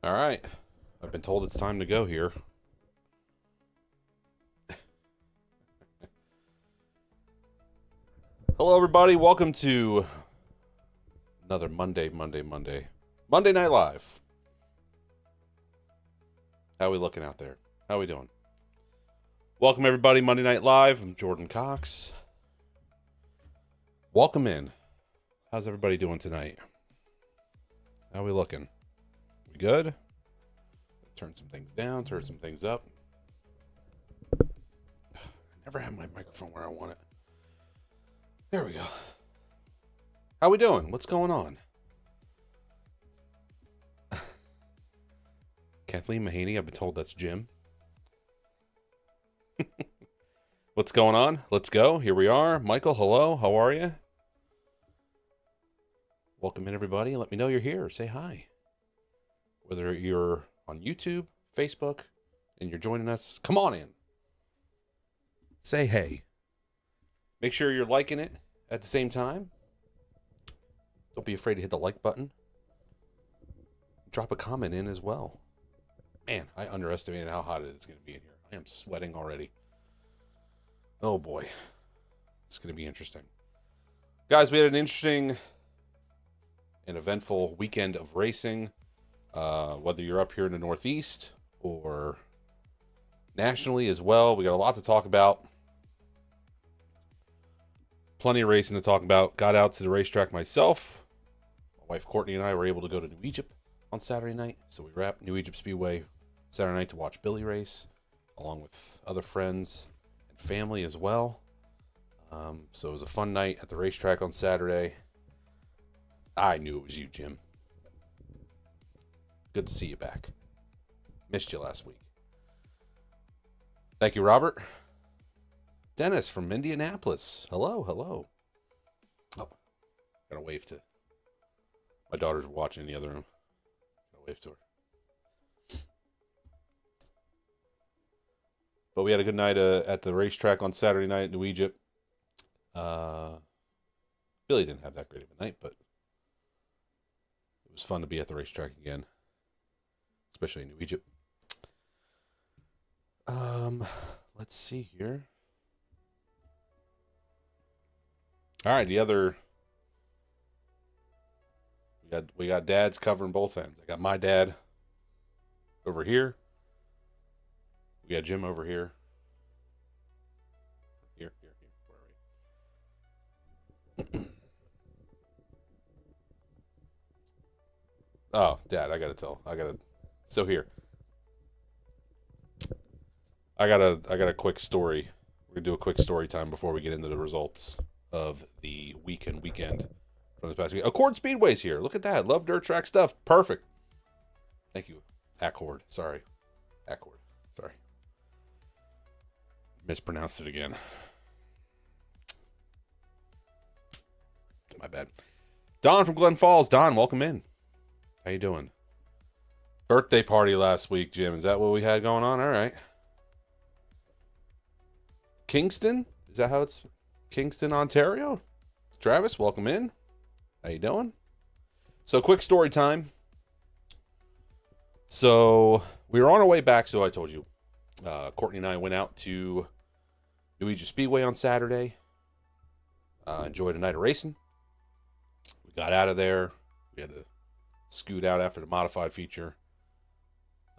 All right. I've been told it's time to go here. Hello, everybody. Welcome to another Monday Night Live. How we looking out there? How we doing? Welcome, everybody. Monday Night Live. I'm Jordon Cox. Welcome in. How's everybody doing tonight? How we looking? We good? Turn some things down, turn some things up. I never have my microphone where I want it. There we go. How we doing? What's going on? Kathleen Mahaney, I've been told that's Jim. What's going on? Let's go. Here we are. Michael, hello. How are you? Welcome in, everybody. Let me know you're here. Say hi. Whether you're on YouTube, Facebook, and you're joining us, come on in. Say hey. Make sure you're liking it at the same time. Don't be afraid to hit the like button. Drop a comment in as well. Man, I underestimated how hot it is going to be in here. I am sweating already. Oh boy. It's going to be interesting. Guys, we had an interesting and eventful weekend of racing. Whether you're up here in the Northeast or nationally as well, we got a lot to talk about. Plenty of racing to talk about. Got out to the racetrack myself. My wife Courtney and I were able to go to New Egypt on Saturday night. So we wrapped New Egypt Speedway Saturday night to watch Billy race, along with other friends and family as well. So it was a fun night at the racetrack on Saturday. I knew it was you, Jim. Good to see you back. Missed you last week. Thank you, Robert. Dennis from Indianapolis. Hello, hello. Oh, gotta wave to... My daughter's watching in the other room. Gotta wave to her. But we had a good night at the racetrack on Saturday night in New Egypt. Billy didn't have that great of a night, but it was fun to be at the racetrack again, especially in New Egypt. Let's see here. All right, we got dads covering both ends. I got my dad over here. We got Jim over here. Here. Where are we? Oh, Dad, So here. I got a quick story. We're gonna do a quick story time before we get into the results of the weekend from this past week. Accord Speedway's here. Look at that. Love dirt track stuff. Perfect. Thank you. Accord. Sorry. Mispronounced it again. My bad. Don from Glen Falls. Don, welcome in. How you doing? Birthday party last week, Jim. Is that what we had going on? All right. Kingston? Is that how it's... Kingston, Ontario? Travis, welcome in. How you doing? So, quick story time. So, we were on our way back, so I told you. Courtney and I went out to New Egypt Speedway on Saturday. Enjoyed a night of racing. We got out of there. We had to scoot out after the modified feature.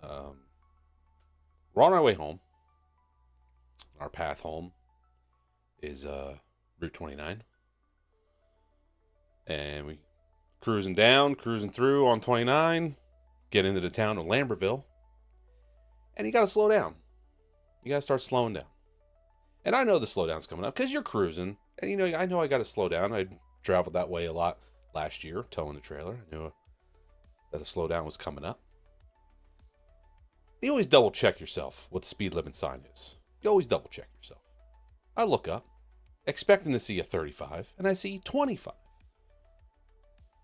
We're on our way home. Our path home is Route 29. And we cruising through on 29, get into the town of Lambertville. And you got to slow down. You got to start slowing down. And I know the slowdown's coming up because you're cruising. And, I know I got to slow down. I traveled that way a lot last year, towing the trailer. I knew that a slowdown was coming up. You always double check yourself what the speed limit sign is. You always double check yourself. I look up, expecting to see a 35, and I see 25.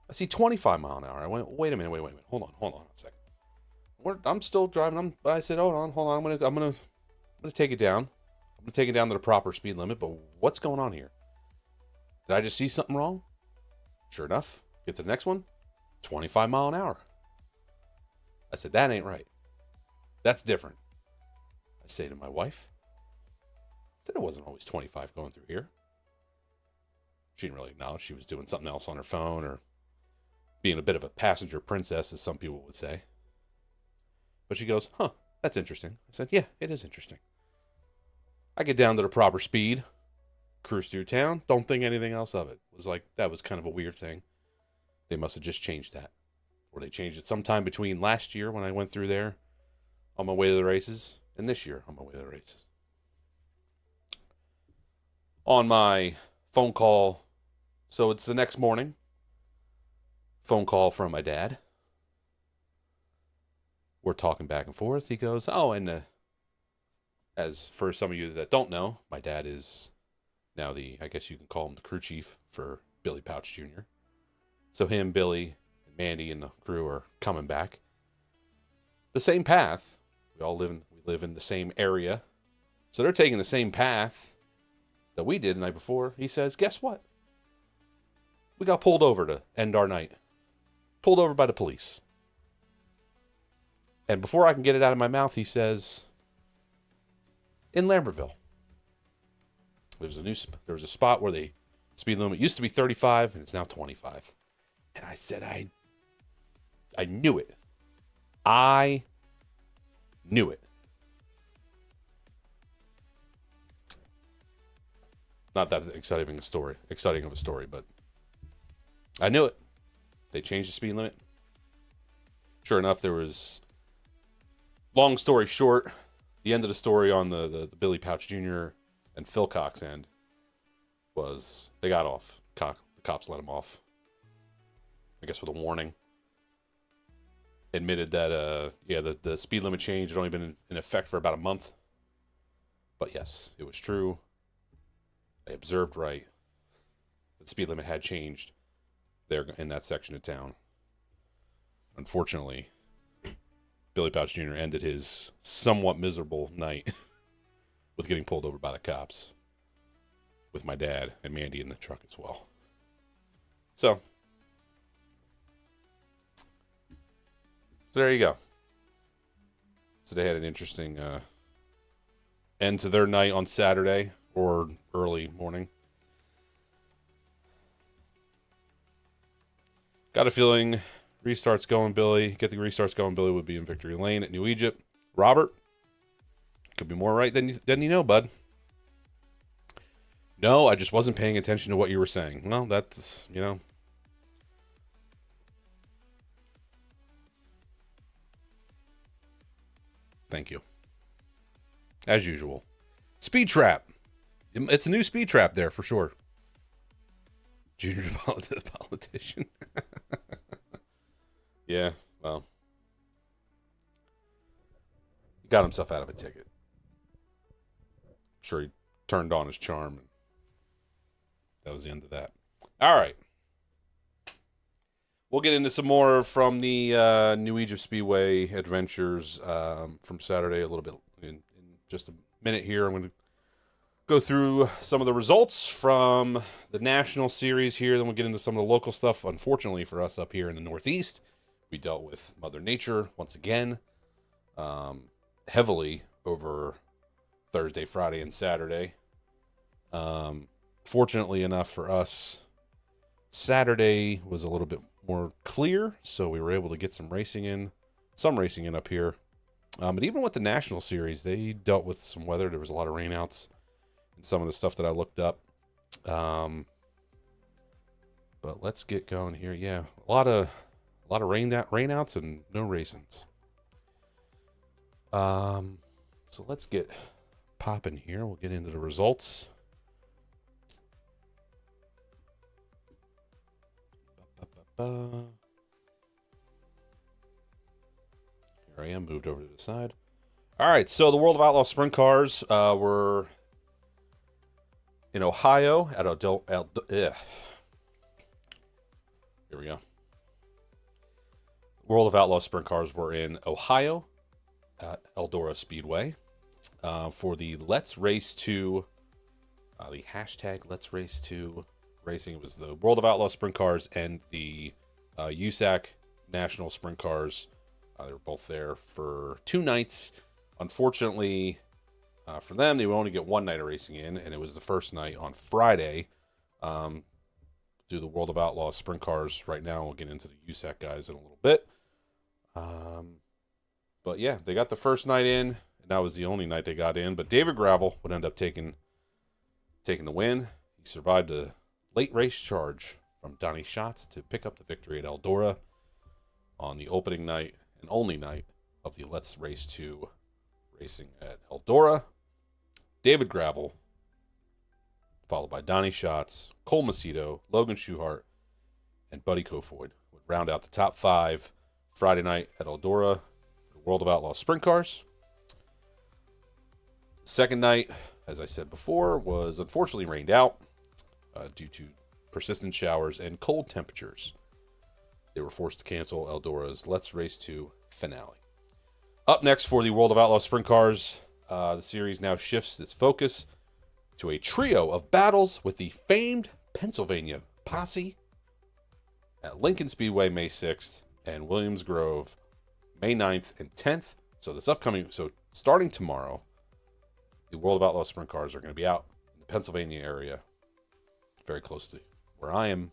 I see 25 mile an hour. I went, wait a minute. Hold on a second. I'm still driving. I said, hold on. I'm gonna take it down. I'm gonna take it down to the proper speed limit. But what's going on here? Did I just see something wrong? Sure enough, get to the next one. 25 mile an hour. I said, that ain't right. That's different. I say to my wife, I said, it wasn't always 25 going through here. She didn't really acknowledge she was doing something else on her phone or being a bit of a passenger princess, as some people would say. But she goes, huh, that's interesting. I said, yeah, it is interesting. I get down to the proper speed, cruise through town, don't think anything else of it. It was like, that was kind of a weird thing. They must have just changed that. Or they changed it sometime between last year when I went through there on my way to the races and this year on my way to the races. On my phone call, so it's the next morning, phone call from my dad. We're talking back and forth. He goes, oh, and as for some of you that don't know, my dad is now I guess you can call him the crew chief for Billy Pauch Jr. So him, Billy, and Mandee and the crew are coming back. The same path. We live in the same area. So they're taking the same path that we did the night before. He says, guess what? We got pulled over to end our night. Pulled over by the police. And before I can get it out of my mouth, he says, in Lambertville, there was a spot where the speed limit used to be 35 and it's now 25. And I said, I knew it. I knew it. Not that exciting of a story, but I knew it. They changed the speed limit. Sure enough, there was, long story short, the end of the story on the Billy Pauch Jr. and Phil Cox end was they got off. The cops let them off. I guess with a warning. Admitted that, the speed limit change had only been in effect for about a month. But yes, it was true. I observed right. The speed limit had changed there in that section of town. Unfortunately, Billy Pauch Jr. ended his somewhat miserable night with getting pulled over by the cops with my dad and Mandee in the truck as well. So there you go. So they had an interesting end to their night on Saturday or early morning. Got a feeling restarts going, Billy. Get the restarts going, Billy would be in Victory Lane at New Egypt. Robert, could be more right than you know, bud. No, I just wasn't paying attention to what you were saying. Well, that's, Thank you. As usual. Speed Trap. It's a new Speed Trap there for sure. Junior politician. Yeah, well. He got himself out of a ticket. I'm sure he turned on his charm. And that was the end of that. All right. We'll get into some more from the New Egypt Speedway adventures from Saturday a little bit in just a minute here. I'm going to go through some of the results from the national series here. Then we'll get into some of the local stuff. Unfortunately for us up here in the Northeast, we dealt with Mother Nature once again heavily over Thursday, Friday, and Saturday. Fortunately enough for us, Saturday was a little bit more clear, so we were able to get some racing in up here. But even with the national series, they dealt with some weather. There was a lot of rainouts and some of the stuff that I looked up. But let's get going here. Yeah, a lot of rainouts and no racings. So let's get popping here. We'll get into the results. Here I am, moved over to the side. All right, so the World of Outlaw Sprint Cars were in Ohio at here we go. World of Outlaw Sprint Cars were in Ohio at Eldora Speedway for the Let's Race 2, the hashtag Let's Race 2 racing. It was the World of Outlaw Sprint Cars and the USAC National Sprint Cars They were both there for 2 nights. Unfortunately, for them, they would only get 1 night of racing in, and it was the first night on Friday. Do the World of Outlaws sprint cars right now. We'll get into the USAC guys in a little bit. But yeah, they got the first night in, and that was the only night they got in. But David Gravel would end up taking the win. He survived a late race charge from Donnie Schatz to pick up the victory at Eldora on the opening night and only night of the Let's Race 2 racing at Eldora. David Gravel, followed by Donnie Schatz, Cole Macedo, Logan Schuchart, and Buddy Kofoid would round out the top 5 Friday night at Eldora for the World of Outlaws sprint cars. The second night, as I said before, was unfortunately rained out due to persistent showers and cold temperatures. They were forced to cancel Eldora's Let's Race 2 finale. Up next for the World of Outlaws sprint cars, the series now shifts its focus to a trio of battles with the famed Pennsylvania Posse at Lincoln Speedway May 6th and Williams Grove May 9th and 10th. So starting tomorrow, the World of Outlaws sprint cars are going to be out in the Pennsylvania area, very close to where I am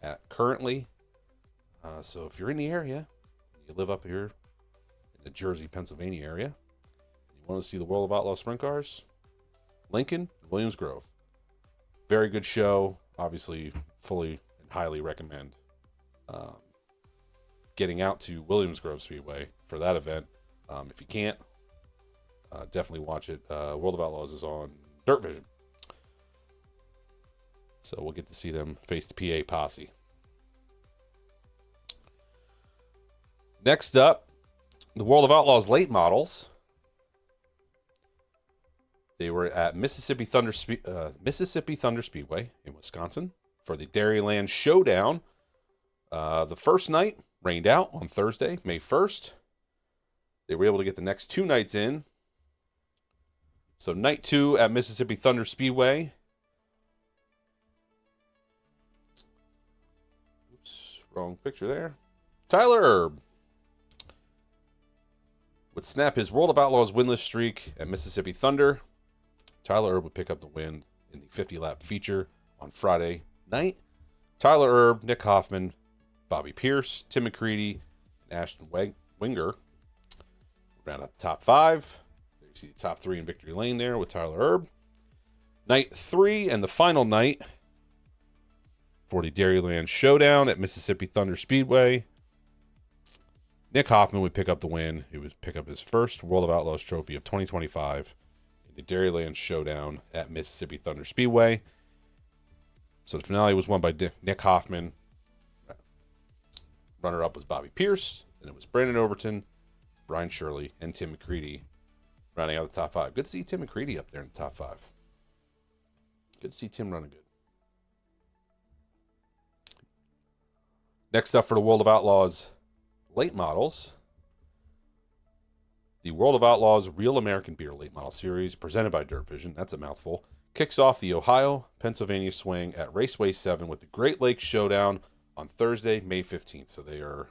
at currently. So if you're in the area, you live up here in the Jersey, Pennsylvania area, and you want to see the World of Outlaws sprint cars, Lincoln, Williams Grove. Very good show. Obviously, fully and highly recommend getting out to Williams Grove Speedway for that event. If you can't, definitely watch it. World of Outlaws is on Dirt Vision. So we'll get to see them face the PA Posse. Next up, the World of Outlaws late models. They were at Mississippi Thunder Speedway in Wisconsin for the Dairyland Showdown. The first night rained out on Thursday, May 1st. They were able to get the next 2 nights in. So night 2 at Mississippi Thunder Speedway. Oops, wrong picture there. Tyler Erb would snap his World of Outlaws winless streak at Mississippi Thunder. Tyler Erb would pick up the win in the 50-lap feature on Friday night. Tyler Erb, Nick Hoffman, Bobby Pierce, Tim McCready, and Ashton Winger round out the top 5. There you see the top 3 in victory lane there with Tyler Erb. Night 3 and the final night for the Dairyland Showdown at Mississippi Thunder Speedway. Nick Hoffman would pick up the win. He would pick up his first World of Outlaws trophy of 2025 in the Dairyland Showdown at Mississippi Thunder Speedway. So the finale was won by Nick Hoffman. Runner-up was Bobby Pierce. And it was Brandon Overton, Brian Shirley, and Tim McCready rounding out the top 5. Good to see Tim McCready up there in the top 5. Good to see Tim running good. Next up for the World of Outlaws late models, the World of Outlaws Real American Beer Late Model Series, presented by Dirt Vision, that's a mouthful, kicks off the Ohio-Pennsylvania swing at Raceway 7 with the Great Lakes Showdown on Thursday, May 15th. So they are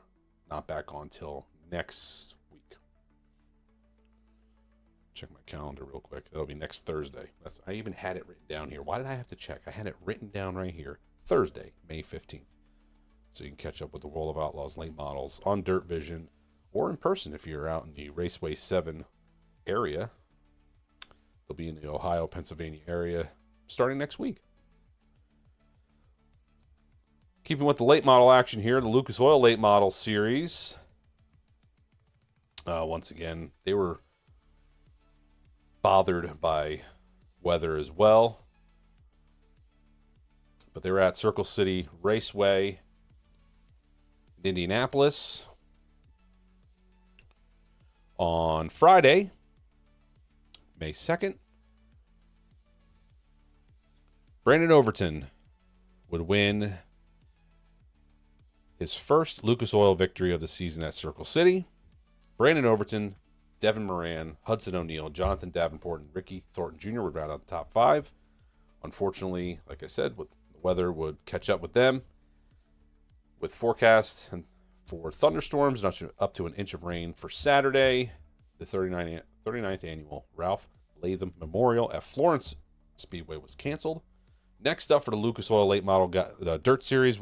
not back on till next week. Check my calendar real quick. That'll be next Thursday. I even had it written down here. Why did I have to check? I had it written down right here. Thursday, May 15th. So you can catch up with the World of Outlaws late models on Dirt Vision or in person if you're out in the Raceway 7 area. They'll be in the Ohio, Pennsylvania area starting next week. Keeping with the late model action here, the Lucas Oil Late Model Series. Once again, they were bothered by weather as well. But they were at Circle City Raceway in Indianapolis on Friday, May 2nd. Brandon Overton would win his first Lucas Oil victory of the season at Circle City. Brandon Overton, Devin Moran, Hudson O'Neill, Jonathan Davenport, and Ricky Thornton Jr. would round out the top 5. Unfortunately, like I said, the weather would catch up with them. With forecast and for thunderstorms and up to an inch of rain for Saturday. The 39th annual Ralph Latham Memorial at Florence Speedway was canceled. Next up for the Lucas Oil Late Model Dirt Series,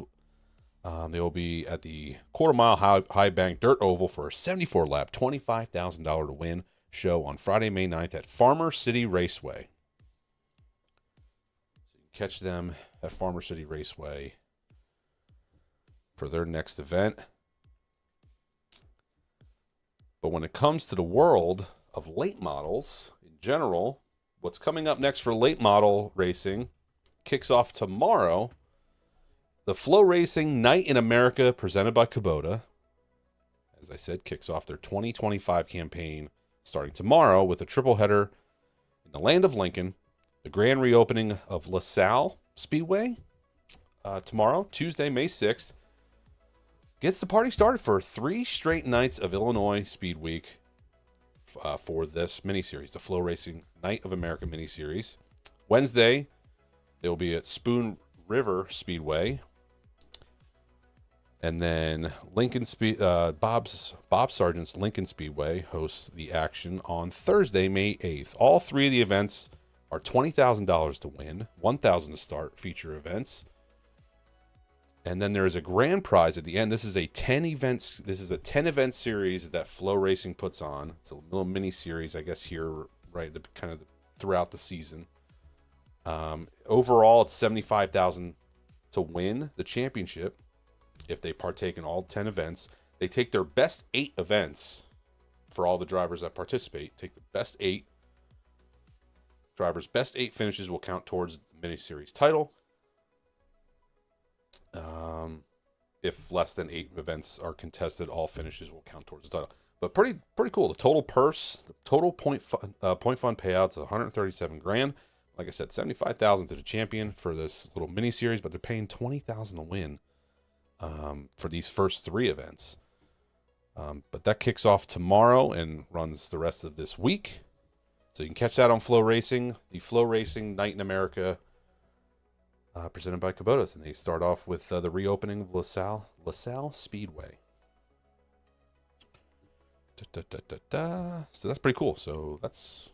they will be at the quarter-mile high bank dirt oval for a 74-lap, $25,000 to win show on Friday, May 9th at Farmer City Raceway. So you can catch them at Farmer City Raceway for their next event. But when it comes to the world of late models in general, what's coming up next for late model racing kicks off tomorrow. The Flow Racing Night in America presented by Kubota, as I said, kicks off their 2025 campaign starting tomorrow with a triple header in the land of Lincoln, the grand reopening of LaSalle Speedway tomorrow, Tuesday, May 6th. Gets the party started for 3 straight nights of Illinois Speed Week for this miniseries, the Flow Racing Night of America miniseries. Wednesday, they will be at Spoon River Speedway. And then Bob Sargent's Lincoln Speedway hosts the action on Thursday, May 8th. All 3 of the events are $20,000 to win, $1,000 to start feature events. And then there is a grand prize at the end. This is a 10 event series that Flow Racing puts on. It's a little mini series, I guess, here, right, kind of throughout the season. Overall, it's $75,000 to win the championship if they partake in all 10 events. They take their best 8 events for all the drivers that participate. Take the best 8 drivers' best 8 finishes will count towards the mini series title. If less than 8 events are contested, all finishes will count towards the title. But pretty cool. The total purse, the total point fund payouts, $137,000. Like I said, $75,000 to the champion for this little mini series, but they're paying $20,000 to win for these first 3 events. But that kicks off tomorrow and runs the rest of this week. So you can catch that on Flow Racing, the Flow Racing Night in America. Presented by Kubota, and they start off with the reopening of LaSalle Speedway. So that's pretty cool. So that's,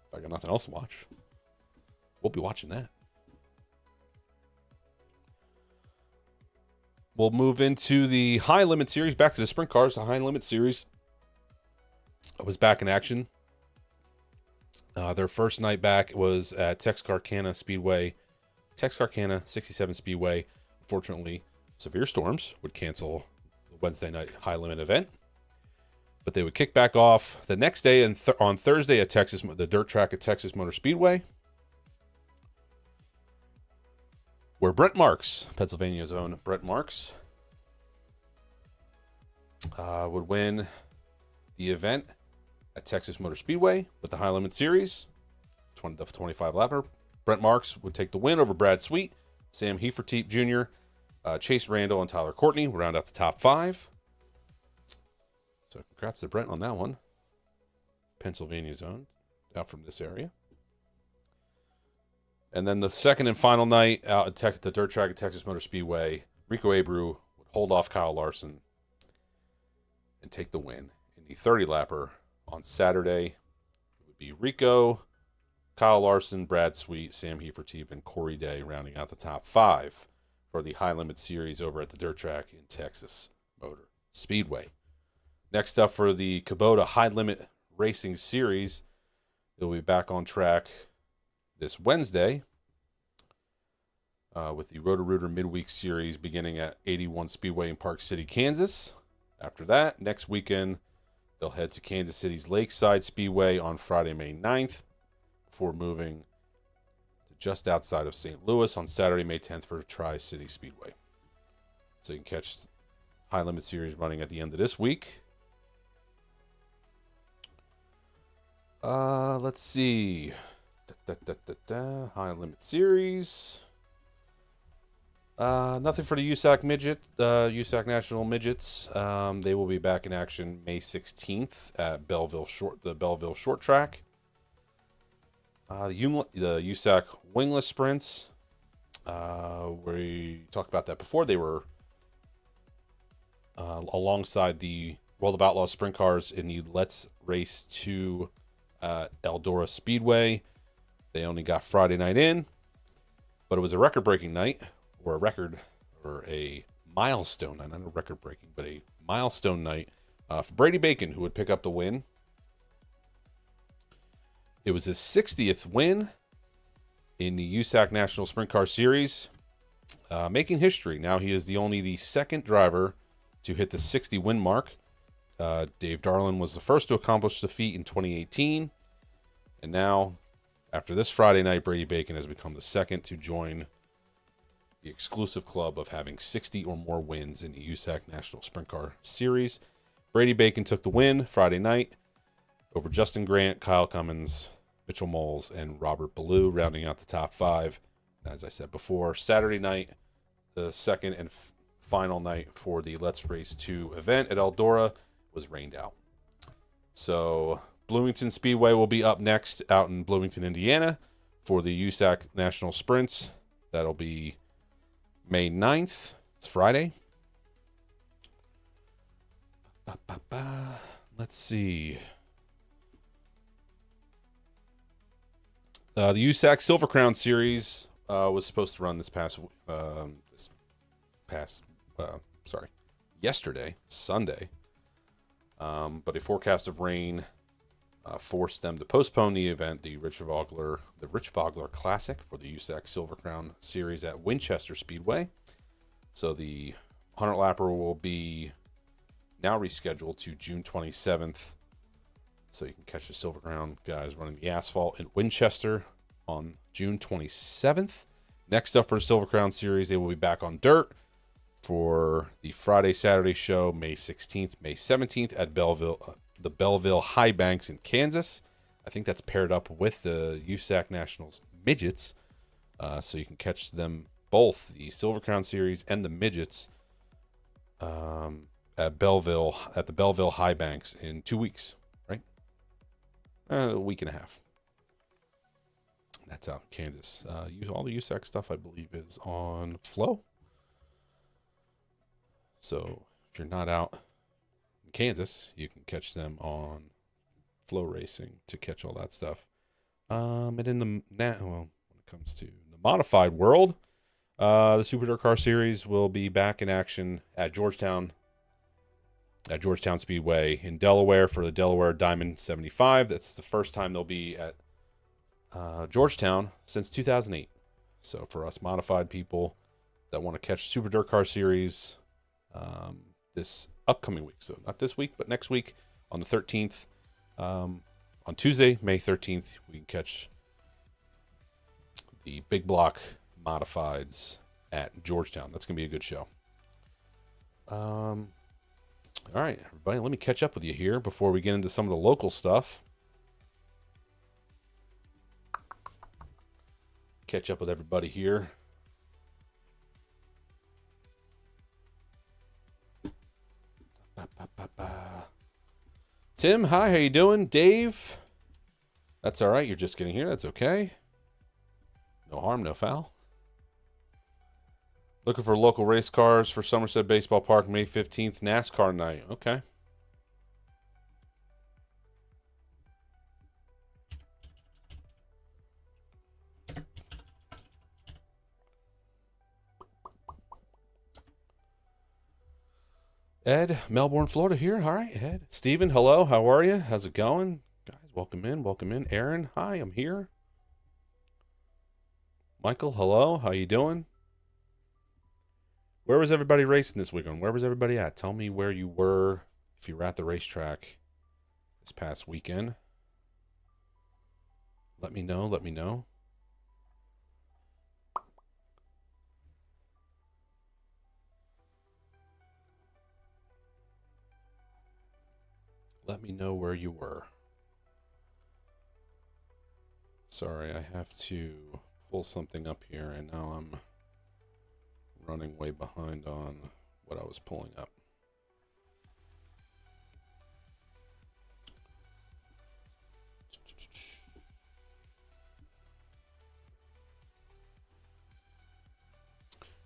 if I got nothing else to watch, we'll be watching that. We'll move into the High Limit Series, back to the Sprint Cars. The High Limit Series was back in action. Their first night back was at Texarkana 67 Speedway. Unfortunately, severe storms would cancel the Wednesday night high limit event, but they would kick back off the next day and on Thursday at the dirt track at Texas Motor Speedway, where Brent Marks, Pennsylvania's own Brent Marks, would win the event at Texas Motor Speedway with the high limit series, 25 lapper. Brent Marks would take the win over Brad Sweet, Sam Hefferteep Jr., Chase Randall, and Tyler Courtney would round out the top 5. So congrats to Brent on that one. Pennsylvania's own, out from this area. And then the second and final night out at the dirt track at Texas Motor Speedway, Rico Abreu would hold off Kyle Larson and take the win. In the 30-lapper on Saturday, it would be Rico, Kyle Larson, Brad Sweet, Sam Hefferteep, and Corey Day rounding out the top 5 for the High Limit Series over at the dirt track in Texas Motor Speedway. Next up for the Kubota High Limit Racing Series, it'll be back on track this Wednesday with the Roto-Rooter Midweek Series beginning at 81 Speedway in Park City, Kansas. After that, next weekend, they'll head to Kansas City's Lakeside Speedway on Friday, May 9th. Before moving to just outside of St. Louis on Saturday, May 10th for Tri-City Speedway. So you can catch High Limit Series running at the end of this week. Let's see. High Limit Series. Nothing for the USAC USAC National Midgets. They will be back in action May 16th at the Belleville Short Track. The USAC wingless sprints, we talked about that before. They were alongside the World of Outlaws sprint cars in the Let's Race 2 Eldora Speedway. They only got Friday night in, but it was a record-breaking night, or a milestone night, not a record-breaking, but a milestone night for Brady Bacon, who would pick up the win. It was his 60th win in the USAC National Sprint Car Series, making history. Now he is the second driver to hit the 60 win mark. Dave Darlin was the first to accomplish the feat in 2018. And now, after this Friday night, Brady Bacon has become the second to join the exclusive club of having 60 or more wins in the USAC National Sprint Car Series. Brady Bacon took the win Friday night over Justin Grant, Kyle Cummins, Mitchell Moles, and Robert Ballou, rounding out the top five. As I said before, Saturday night, the second and final night for the Let's Race 2 event at Eldora, was rained out. So Bloomington Speedway will be up next out in Bloomington, Indiana for the USAC National Sprints. That'll be May 9th. It's Friday. Let's see. The USAC Silver Crown Series was supposed to run yesterday, Sunday. But a forecast of rain forced them to postpone the event, the Rich Vogler Classic for the USAC Silver Crown Series at Winchester Speedway. So the 100 lapper will be now rescheduled to June 27th. So you can catch the Silver Crown guys running the asphalt in Winchester on June 27th. Next up for the Silver Crown Series, they will be back on dirt for the Friday-Saturday show, May 16th, May 17th at the Belleville High Banks in Kansas. I think that's paired up with the USAC Nationals Midgets. So you can catch them both, the Silver Crown Series and the Midgets, at the Belleville High Banks in 2 weeks, right? A week and a half. That's out in Kansas. All the USAC stuff, I believe, is on Flow. So if you're not out in Kansas, you can catch them on Flow Racing to catch all that stuff. And when it comes to the modified world, the Super Dirt Car Series will be back in action at Georgetown Speedway in Delaware for the Delaware Diamond 75. That's the first time they'll be at Georgetown since 2008. So for us modified people that want to catch Super Dirt Car Series this upcoming week, so not this week, but next week on the 13th, on Tuesday, May 13th, we can catch the big block modifieds at Georgetown. That's going to be a good show. All right, everybody, let me catch up with you here before we get into some of the local stuff. Catch up with everybody here. Tim, hi, how you doing? Dave, that's all right. You're just getting here. That's okay. No harm, no foul. Looking for local race cars for Somerset Baseball Park, May 15th, NASCAR night. Okay. Ed, Melbourne, Florida here. All right, Ed. Steven, hello. How are you? How's it going? Guys, welcome in. Welcome in. Aaron, hi, I'm here. Michael, hello. How you doing? Where was everybody racing this weekend? Where was everybody at? Tell me where you were if you were at the racetrack this past weekend. Let me know. Let me know. Let me know where you were. Sorry, I have to pull something up here, and now I'm running way behind on what I was pulling up.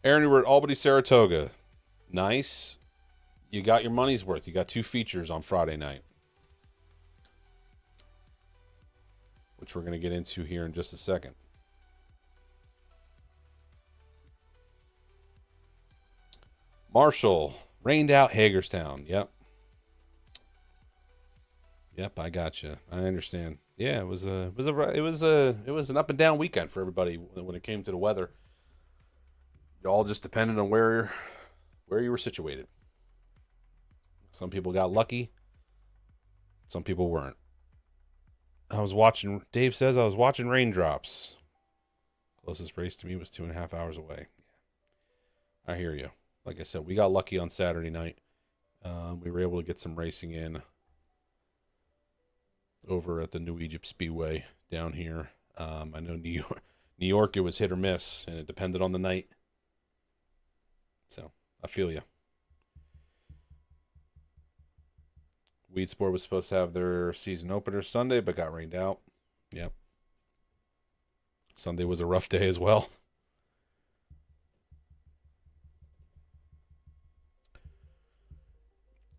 Aaron, you were at Albany, Saratoga. Nice. you got your money's worth. You got 2 features on Friday night, which we're going to get into here in just a second. Marshall, rained out Hagerstown. Yep. Yep, I got you. I understand. Yeah, it was an up and down weekend for everybody when it came to the weather. It all just depended on where you were situated. Some people got lucky. Some people weren't. Dave says I was watching raindrops. Closest race to me was 2.5 hours away. I hear you. Like I said, we got lucky on Saturday night. We were able to get some racing in over at the new Egypt Speedway down here. I know New York, it was hit or miss, and it depended on the night. So, I feel you. Weed Sport was supposed to have their season opener Sunday, but got rained out. Yep. Sunday was a rough day as well.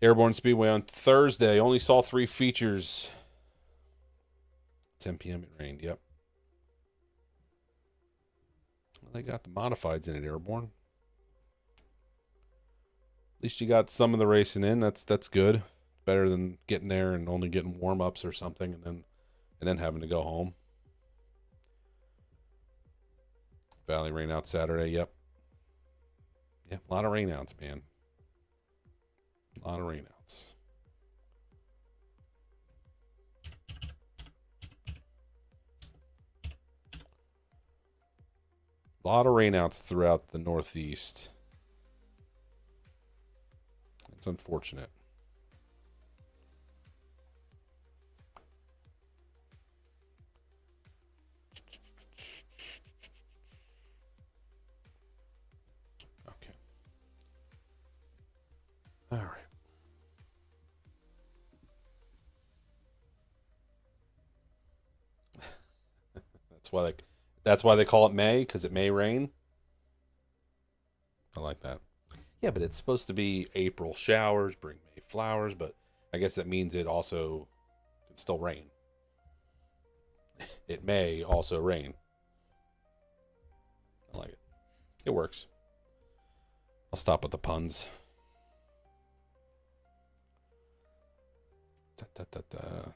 Airborne Speedway on Thursday. Only saw 3 features. 10 p.m. it rained. Yep. Well, they got the modifieds in it, Airborne. At least you got some of the racing in. That's good. Better than getting there and only getting warm-ups or something and then having to go home. Valley rain out Saturday. Yep. Yep. A lot of rainouts, man. A lot of rainouts. A lot of rainouts throughout the Northeast. It's unfortunate. Okay. All right. That's why they call it May, because it may rain. I like that. Yeah, but it's supposed to be April showers, bring May flowers, but I guess that means it also can still rain. It may also rain. I like it. It works. I'll stop with the puns. Da, da, da, da.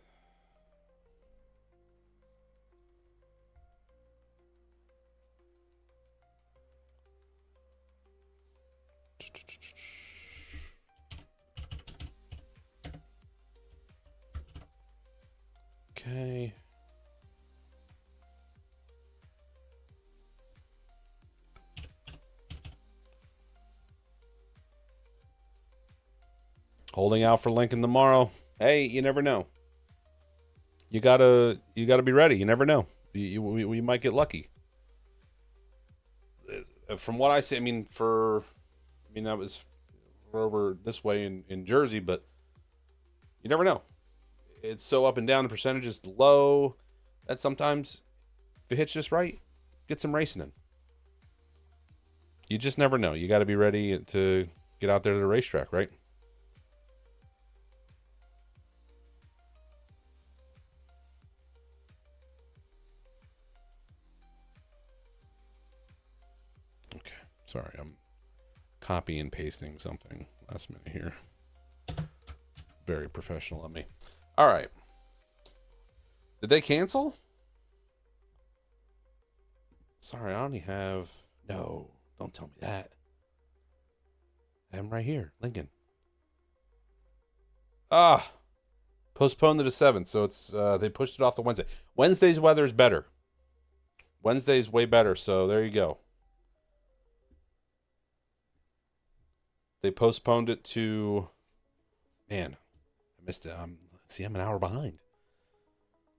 Okay. Holding out for Lincoln tomorrow. Hey, you never know. You gotta be ready. You never know. We might get lucky. From what I see, that was over this way in Jersey, but you never know. It's so up and down. The percentage is low that sometimes if it hits just right, get some racing in. You just never know. You got to be ready to get out there to the racetrack, right? Okay. Sorry, I'm copy and pasting something last minute here. Very professional of me. All right. Did they cancel? Sorry, I only have... No, don't tell me that. I am right here. Lincoln. Postponed to the 7th, so it's they pushed it off to Wednesday. Wednesday's weather is better. Wednesday's way better, so there you go. They postponed it to... Man, I missed it. I'm an hour behind.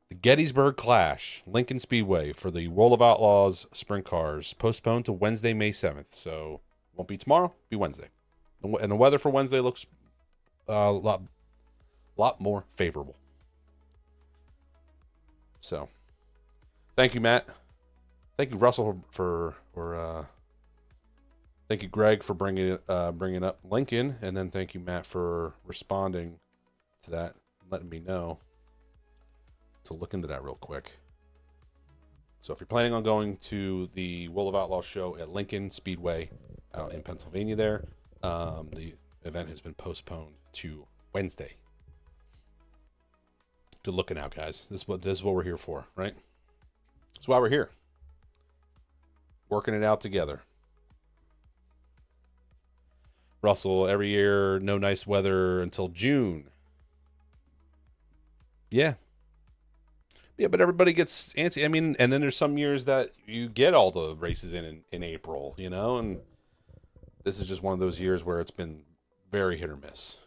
The Gettysburg Clash, Lincoln Speedway for the World of Outlaws Sprint Cars, postponed to Wednesday, May 7th. So, won't be tomorrow, be Wednesday. And the weather for Wednesday looks a lot more favorable. So, thank you, Matt. Thank you, Russell, for Thank you, Greg, for bringing up Lincoln, and then thank you, Matt, for responding to that, letting me know to look into that real quick. So if you're planning on going to the World of Outlaws show at Lincoln Speedway out in Pennsylvania there, the event has been postponed to Wednesday. Good looking out, guys. This is what we're here for, right? That's why we're here. Working it out together. Russell, every year, no nice weather until June. Yeah. Yeah, but everybody gets antsy. I mean, and then there's some years that you get all the races in April, you know, and this is just one of those years where it's been very hit or miss.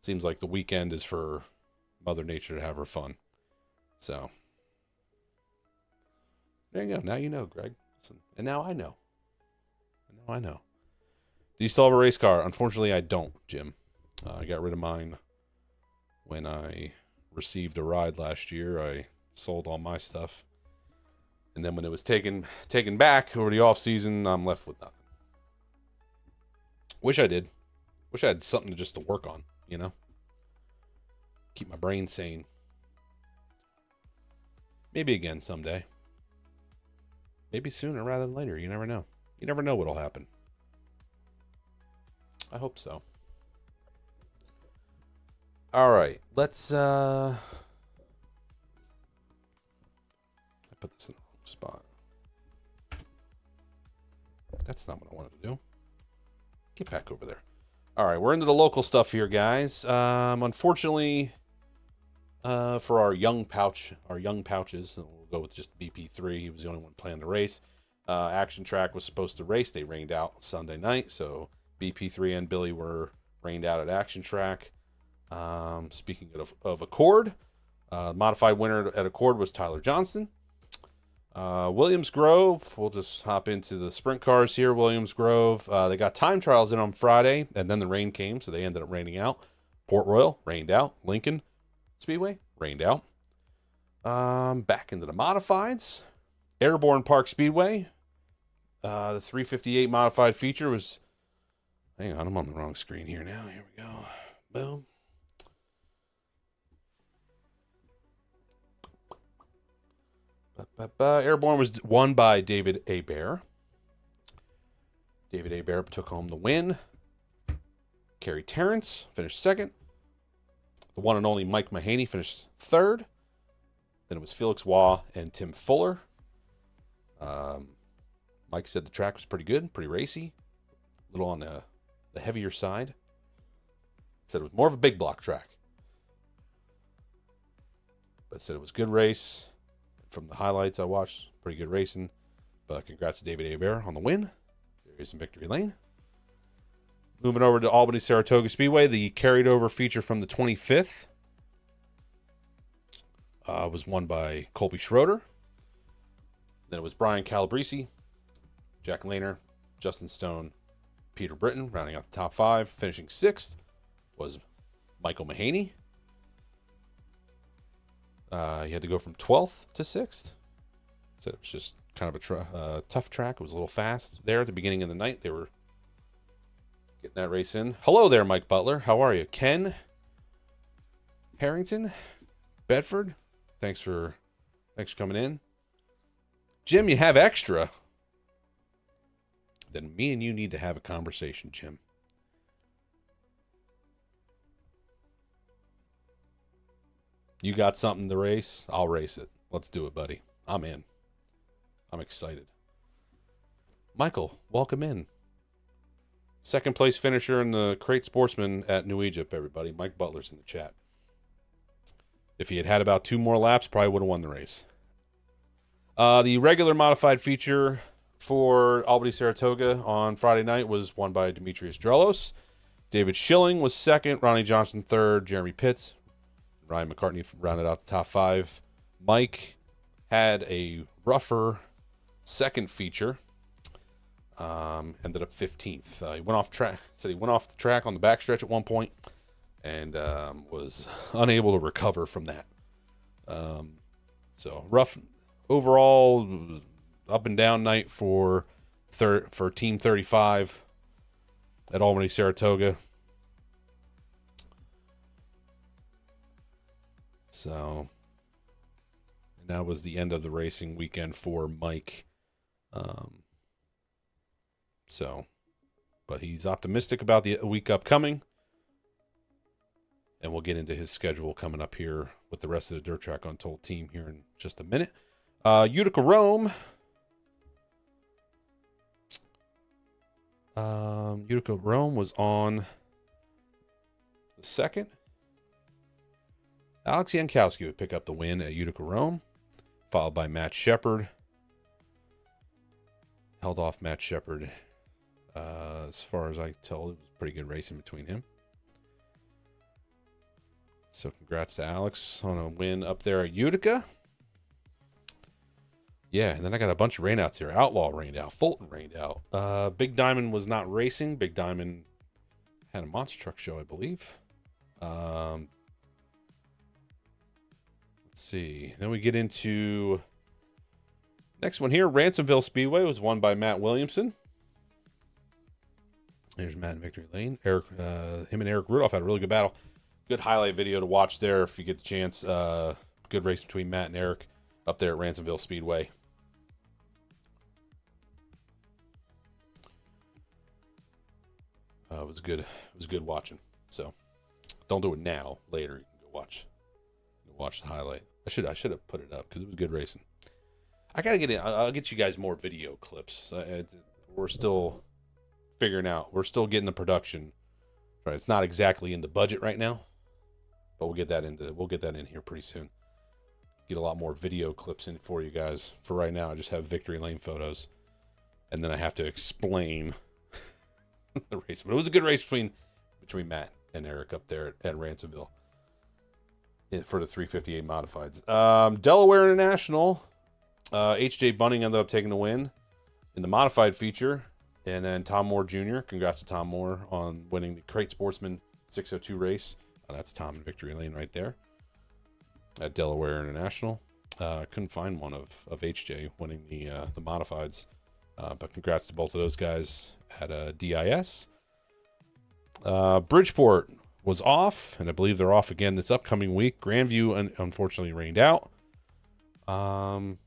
Seems like the weekend is for Mother Nature to have her fun. So, there you go. Now you know, Greg. And now I know. Do you still have a race car? Unfortunately, I don't, Jim. I got rid of mine when I received a ride last year. I sold all my stuff, and then when it was taken back over the off season, I'm left with nothing. Wish I did. Wish I had something just to work on, you know, keep my brain sane. Maybe again someday. Maybe sooner rather than later. You never know. You never know what'll happen. I hope so. All right, let's put this in the wrong spot. That's not what I wanted to do. Get back over there. All right, we're into the local stuff here, guys. Unfortunately, for our young pouches, we'll go with just BP3. He was the only one playing the race. Action Track was supposed to race. They rained out Sunday night, so BP3 and Billy were rained out at Action Track. Speaking of Accord, modified winner at Accord was Tyler Johnston. Williams Grove, we'll just hop into the sprint cars here. Williams Grove, they got time trials in on Friday, and then the rain came, so they ended up raining out. Port Royal, rained out. Lincoln Speedway, rained out. Back into the modifieds. Airborne Park Speedway, the 358 modified feature was... Hang on, I'm on the wrong screen here now. Here we go. Boom. Airborne was won by David Hebert. David Hebert took home the win. Kerry Terrence finished second. The one and only Mike Mahaney finished third. Then it was Felix Waugh and Tim Fuller. Mike said the track was pretty good, pretty racy. A little on the heavier side. Said it was more of a big block track. But said it was a good race. From the highlights I watched, pretty good racing. But congrats to David Hebert on the win. There he is in victory lane. Moving over to Albany Saratoga Speedway, the carried over feature from the 25th was won by Colby Schroeder. Then it was Brian Calabrese, Jack Lehner, Justin Stone, Peter Britton, rounding out the top five. Finishing sixth was Michael Mahaney. He had to go from 12th to 6th. So it was just kind of a tough track. It was a little fast there at the beginning of the night. They were getting that race in. Hello there, Mike Butler. How are you? Ken Harrington, Bedford. Thanks for coming in. Jim, you have extra. Then me and you need to have a conversation, Jim. You got something to race? I'll race it. Let's do it, buddy. I'm in. I'm excited. Michael, welcome in. Second place finisher in the Crate Sportsman at New Egypt, everybody. Mike Butler's in the chat. If he had had about 2 more laps, probably would have won the race. The regular modified feature for Albany Saratoga on Friday night was won by Demetrius Drelos. David Schilling was second. Ronnie Johnson third. Jeremy Pitts. Ryan McCartney rounded out the top 5. Mike had a rougher second feature. Ended up 15th. He went off track. Said he went off the track on the backstretch at one point and was unable to recover from that. So rough overall, up and down night for Team 35. at Albany, Saratoga. So, and that was the end of the racing weekend for Mike. But he's optimistic about the week upcoming. And we'll get into his schedule coming up here with the rest of the Dirt Track Untold team here in just a minute. Utica Rome. Utica Rome was on the 2nd. Alex Jankowski would pick up the win at Utica Rome, followed by Matt Shepard. Held off Matt Shepard. As far as I can tell, it was pretty good racing between him. So congrats to Alex on a win up there at Utica. Yeah, and then I got a bunch of rainouts here. Outlaw rained out. Fulton rained out. Big Diamond was not racing. Big Diamond had a monster truck show, I believe. Let's see. Then we get into next one here. Ransomville Speedway was won by Matt Williamson. There's Matt in victory lane. Him and Eric Rudolph had a really good battle. Good highlight video to watch there if you get the chance. Good race between Matt and Eric up there at Ransomville Speedway. It was good. It was good watching. So don't do it now. Later you can go watch the highlight. I should have put it up because it was good racing. I gotta get in. I'll get you guys more video clips. We're still figuring out. We're still getting the production. Right, it's not exactly in the budget right now, but we'll get that in here pretty soon. Get a lot more video clips in for you guys. For right now, I just have victory lane photos, and then I have to explain the race. But it was a good race between Matt and Eric up there at Ransomville for the 358 modifieds. Delaware International, H.J. Bunning ended up taking the win in the modified feature. And then Tom Moore Jr. Congrats to Tom Moore on winning the Crate Sportsman 602 race. That's Tom in victory lane right there at Delaware International. Couldn't find one of HJ winning the modifieds. But congrats to both of those guys at DIS. Bridgeport was off, and I believe they're off again this upcoming week. Grandview unfortunately rained out. So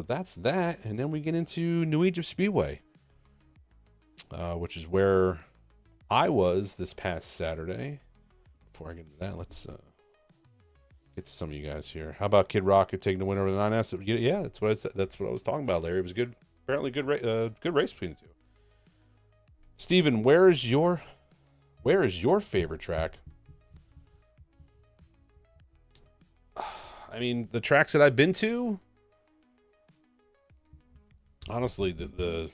that's that. And then we get into New Egypt Speedway. Which is where I was this past Saturday. Before I get into that, let's get to some of you guys here. How about Kid Rocket taking the win over the 9S? Yeah, that's what I said. That's what I was talking about, Larry. It was good. Apparently, good race between the two. Steven, where is your favorite track? I mean, the tracks that I've been to. Honestly, the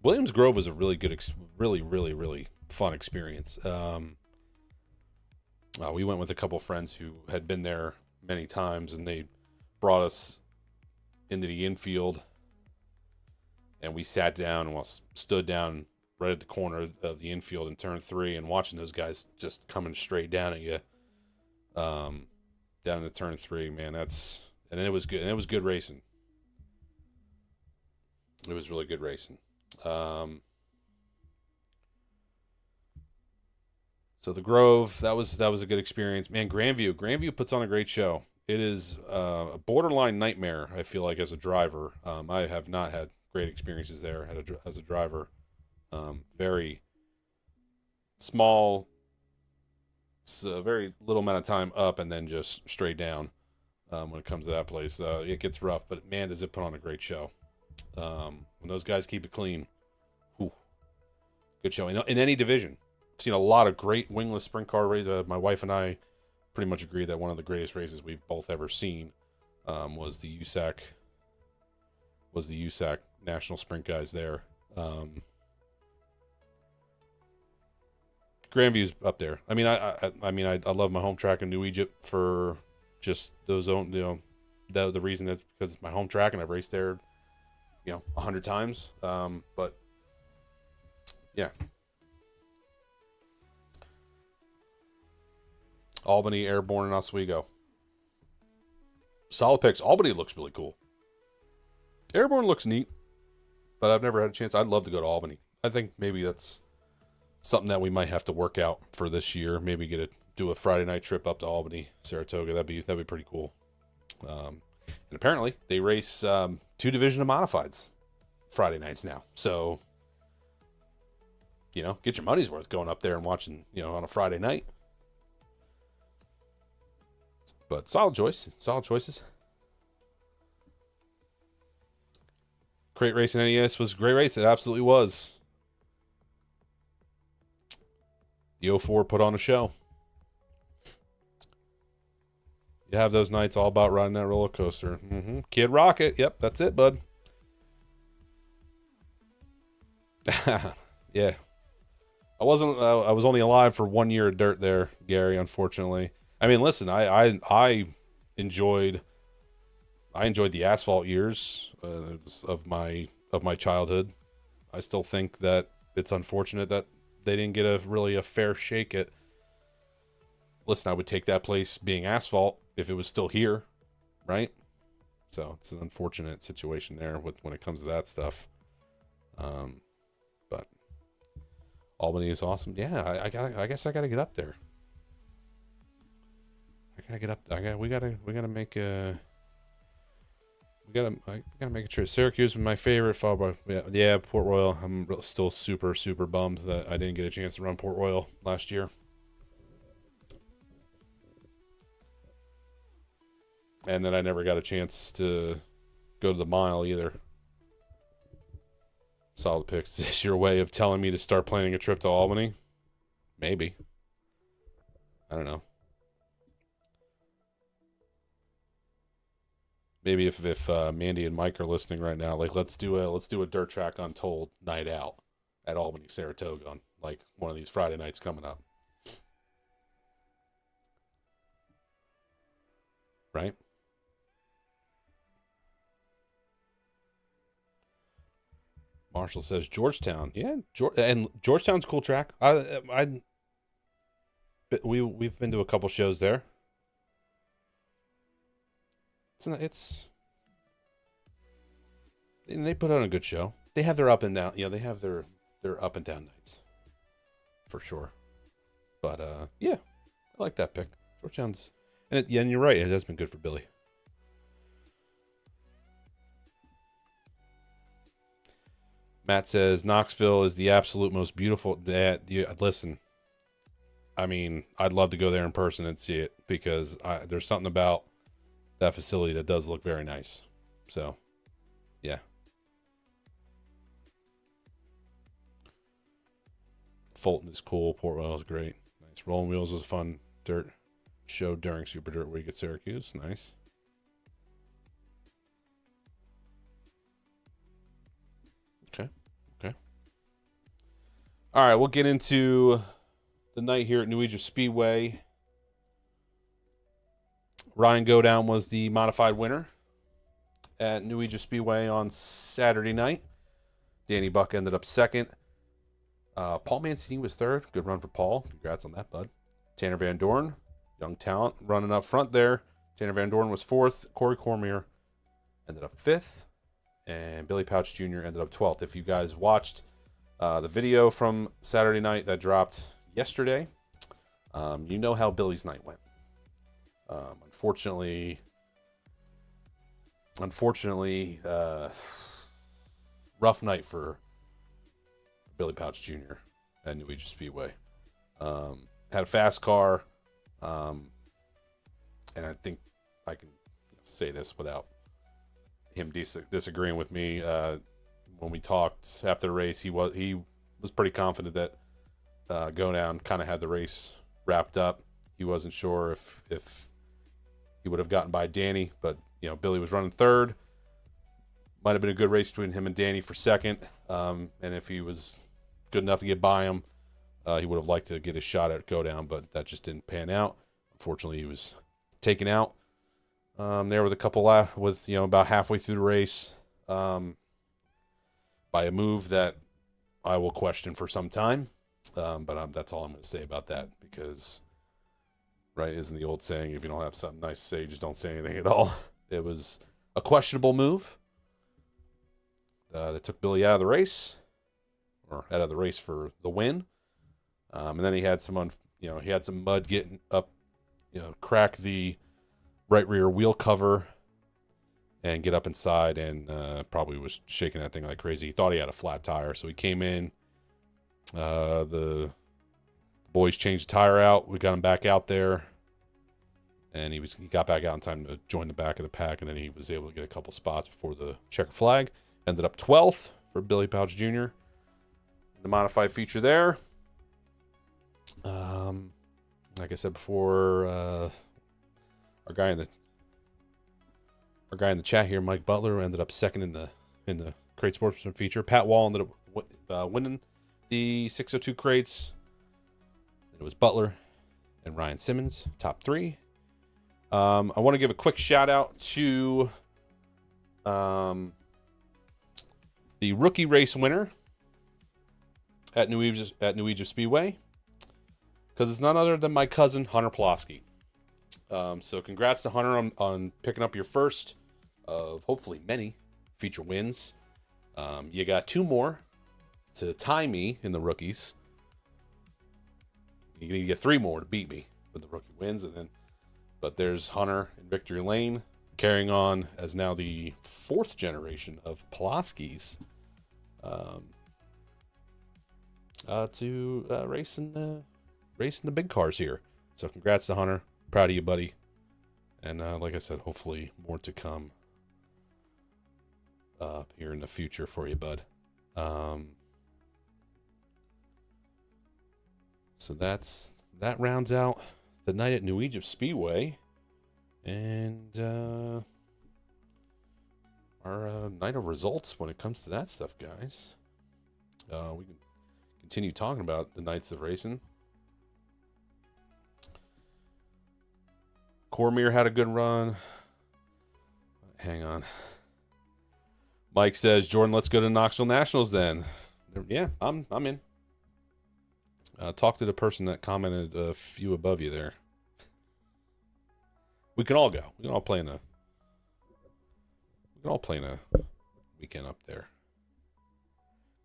Williams Grove was a really good, really fun experience. We went with a couple friends who had been there many times, and they brought us into the infield, and we sat down and stood down right at the corner of the infield in turn 3, and watching those guys just coming straight down at you, down in the turn 3, man. And it was good. And it was good racing. It was really good racing. So the Grove, that was a good experience, man. Grandview puts on a great show. It is a borderline nightmare, I feel like, as a driver. I have not had great experiences there as a driver. Very small, very little amount of time up, and then just straight down when it comes to that place. It gets rough, but man, does it put on a great show. When those guys keep it clean, whew, good show. In any division, I've seen a lot of great wingless sprint car races. My wife and I pretty much agree that one of the greatest races we've both ever seen was the USAC National Sprint guys there. Grandview's up there. I mean, I love my home track in New Egypt for just those own, the reason that's because it's my home track and I've raced there 100 times. But yeah. Albany, Airborne, and Oswego. Solid picks. Albany looks really cool. Airborne looks neat, but I've never had a chance. I'd love to go to Albany. I think maybe that's something that we might have to work out for this year. Maybe do a Friday night trip up to Albany, Saratoga. That'd be pretty cool. And apparently they race 2 division of modifieds Friday nights now. So, get your money's worth going up there and watching, on a Friday night. But solid choices. Crate Racing NES was a great race. It absolutely was. The 04 put on a show. You have those nights all about riding that roller coaster. Kid Rocket. Yep, that's it, bud. Yeah. I was only alive for 1 year of dirt there, Gary, unfortunately. I mean, listen, I enjoyed the asphalt years of my childhood. I still think that it's unfortunate that they didn't get a fair shake at. Listen, I would take that place being asphalt if it was still here, right? So it's an unfortunate situation there when it comes to that stuff. But Albany is awesome. Yeah, I guess I gotta get up there. I gotta make a trip. Syracuse was my favorite, followed by yeah, Port Royal. I'm still super bummed that I didn't get a chance to run Port Royal last year. And then I never got a chance to go to the mile either. Solid picks. Is this your way of telling me to start planning a trip to Albany? Maybe. I don't know. Maybe if Mandee and Mike are listening right now, like let's do a Dirt Track Untold night out at Albany, Saratoga on like one of these Friday nights coming up. Right? Marshall says Georgetown. Yeah, and Georgetown's a cool track. We've been to a couple shows there. And they put on a good show. They have their up and down. They have their up and down nights, for sure. But yeah, I like that pick. Georgetown's and you're right. It has been good for Billy. Matt says Knoxville is the absolute most beautiful. Listen, I mean, I'd love to go there in person and see it because there's something about that facility that does look very nice. So, yeah. Fulton is cool. Port Royal is great. Nice. Rolling Wheels was a fun dirt show during Super Dirt Week at Syracuse. Nice. Okay. All right, we'll get into the night here at New Egypt Speedway. Ryan Godown was the modified winner at New Egypt Speedway on Saturday night. Danny Buck ended up second. Paul Mancini was third. Good run for Paul. Congrats on that, bud. Tanner Van Dorn, young talent, running up front there. Tanner Van Dorn was fourth. Corey Cormier ended up fifth. And Billy Pauch Jr. ended up 12th. If you guys watched the video from Saturday night that dropped yesterday, you know how Billy's night went. Unfortunately, rough night for Billy Pauch Jr. at New Egypt Speedway. Had a fast car, and I think I can say this without him disagreeing with me. When we talked after the race, he was pretty confident that Godown kind of had the race wrapped up. He wasn't sure if he would have gotten by Danny, but Billy was running third. Might have been a good race between him and Danny for second. And if he was good enough to get by him, he would have liked to get a shot at Godown, but that just didn't pan out. Unfortunately, he was taken out there with a couple about halfway through the race by a move that I will question for some time. But that's all I'm going to say about that because, right, isn't the old saying, if you don't have something nice to say, just don't say anything at all. It was a questionable move that took Billy out of the race, or out of the race for the win. And then he had some he had some mud getting up, crack the right rear wheel cover and get up inside, and probably was shaking that thing like crazy. He thought he had a flat tire, so he came in. The boys changed the tire out. We got him back out there, and he got back out in time to join the back of the pack, and then he was able to get a couple spots before the checker flag. Ended up 12th for Billy Pauch Jr. The modified feature there. Like I said before, our guy in the chat here, Mike Butler, ended up second in the crate sportsman feature. Pat Wall ended up winning the 602 crates. It was Butler and Ryan Simmons, top 3. I want to give a quick shout out to the rookie race winner at New Egypt Speedway, because it's none other than my cousin Hunter Pulaski. So congrats to Hunter on picking up your first of hopefully many feature wins. You got 2 more to tie me in the rookies. You need to get 3 more to beat me with the rookie wins, but there's Hunter in victory lane, carrying on as now the 4th generation of Pulaskis to racing the big cars here. So congrats to Hunter. Proud of you, buddy. And like I said, hopefully more to come here in the future for you, bud. So that rounds out the night at New Egypt Speedway, and our night of results when it comes to that stuff, guys. We can continue talking about the nights of racing. Cormier had a good run. Hang on. Mike says, Jordan, let's go to Knoxville Nationals then. Yeah, I'm in. Talk to the person that commented a few above you there. We can all go. We can all play in a weekend up there.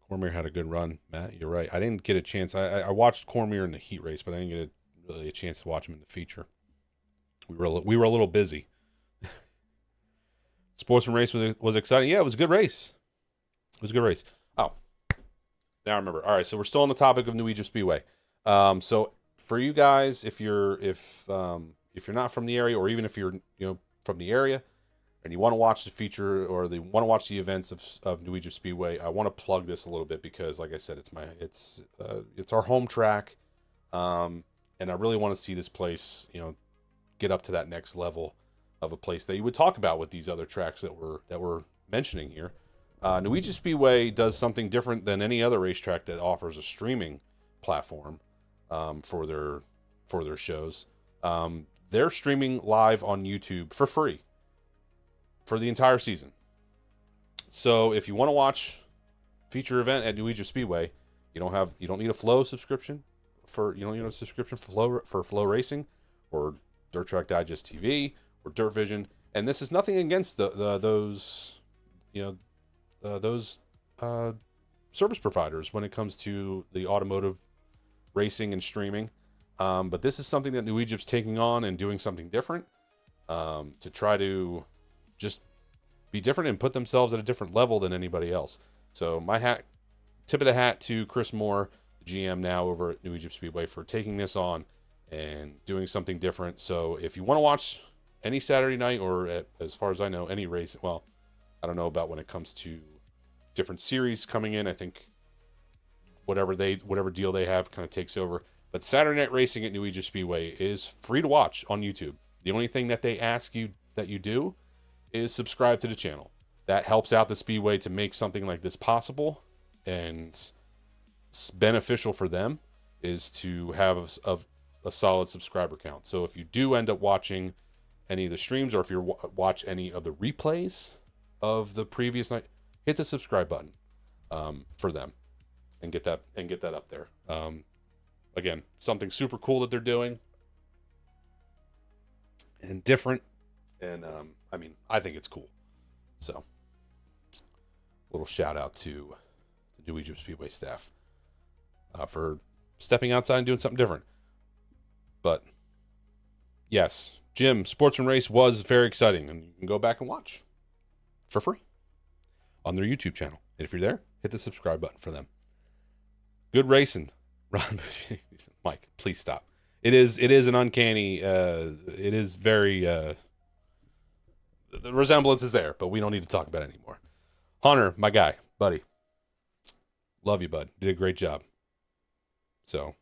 Cormier had a good run, Matt. You're right. I didn't get a chance. I watched Cormier in the heat race, but I didn't get really a chance to watch him in the feature. We were a little busy. Sportsman race was exciting. Yeah, it was a good race. Oh, now I remember. All right, so we're still on the topic of New Egypt Speedway. So for you guys, if you're not from the area, or even if you're from the area and you want to watch the feature or want to watch the events of New Egypt Speedway, I want to plug this a little bit because, like I said, it's our home track, and I really want to see this place get up to that next level of a place that you would talk about with these other tracks that we're mentioning here. New Egypt Speedway does something different than any other racetrack that offers a streaming platform for their shows. They're streaming live on YouTube for free for the entire season. So if you want to watch feature event at New Egypt Speedway, you don't need a Flow subscription for Flow Racing or Dirt Track Digest TV or Dirt Vision. And this is nothing against those service providers when it comes to the automotive racing and streaming. But this is something that New Egypt's taking on and doing something different to try to just be different and put themselves at a different level than anybody else. So tip of the hat to Chris Moore, the GM now over at New Egypt Speedway, for taking this on and doing something different. So if you want to watch any Saturday night, or as far as I know, any race, well, I don't know about when it comes to different series coming in. I think whatever deal they have kind of takes over. But Saturday night racing at New Egypt Speedway is free to watch on YouTube. The only thing that they ask you that you do is subscribe to the channel. That helps out the Speedway to make something like this possible, and beneficial for them is to have a solid subscriber count. So if you do end up watching any of the streams, or if you watch any of the replays of the previous night, hit the subscribe button for them and get that up there. Again, something super cool that they're doing and different. And I think it's cool. So, little shout out to the New Egypt Speedway staff for stepping outside and doing something different. But yes, Jim, Sportsman Race was very exciting, and you can go back and watch for free on their YouTube channel. And if you're there, hit the subscribe button for them. Good racing. Ron, Mike, please stop. It is an uncanny, it is very, the resemblance is there, but we don't need to talk about it anymore. Hunter, my guy, buddy. Love you, bud. You did a great job. So,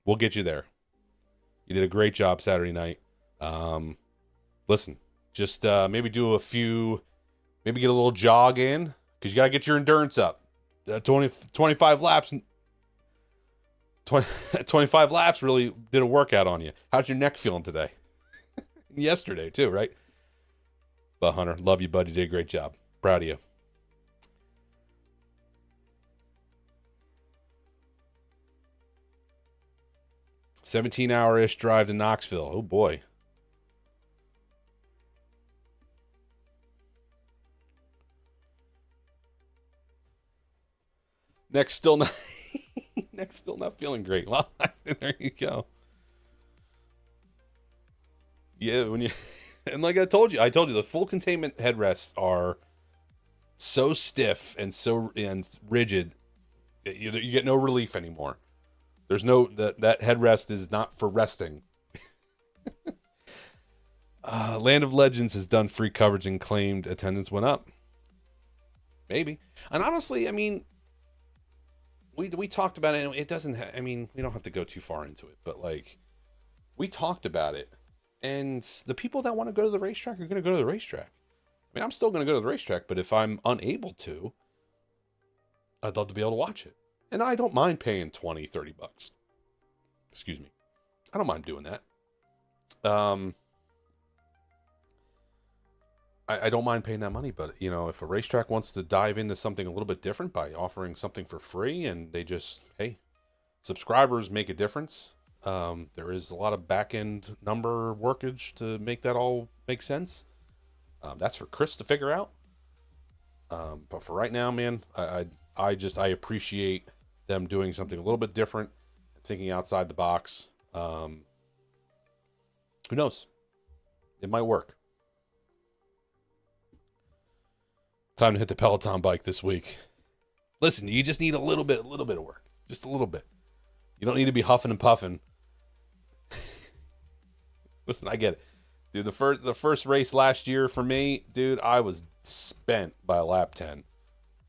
we'll get you there. You did a great job Saturday night. Listen, just maybe do a few, maybe get a little jog in, because you got to get your endurance up. 25 laps, 25 laps really did a workout on you. How's your neck feeling today? Yesterday, too, right? But, Hunter, love you, buddy. You did a great job. Proud of you. $17-hour-ish drive to Knoxville. Oh, boy. Neck's still not feeling great. Well, there you go. Yeah, when you and like I told you the full containment headrests are so stiff and rigid. You get no relief anymore. There's no that headrest is not for resting. Land of Legends has done free coverage and claimed attendance went up. Maybe. And honestly, I mean, we talked about it, and it doesn't I mean, we don't have to go too far into it, but like, we talked about it, and the people that want to go to the racetrack are going to go to the racetrack. I mean, I'm still going to go to the racetrack, but if I'm unable to, I'd love to be able to watch it. And I don't mind paying $20, $30. Excuse me. I don't mind doing that. I don't mind paying that money, but, you know, if a racetrack wants to dive into something a little bit different by offering something for free, and they just, hey, subscribers make a difference. There is a lot of back-end number workage to make that all make sense. That's for Chris to figure out. But for right now, man, I appreciate them doing something a little bit different, thinking outside the box. Who knows? It might work. Time to hit the Peloton bike this week. Listen, you just need a little bit of work. Just a little bit. You don't need to be huffing and puffing. Listen, I get it. Dude, the first race last year for me, dude, I was spent by lap 10.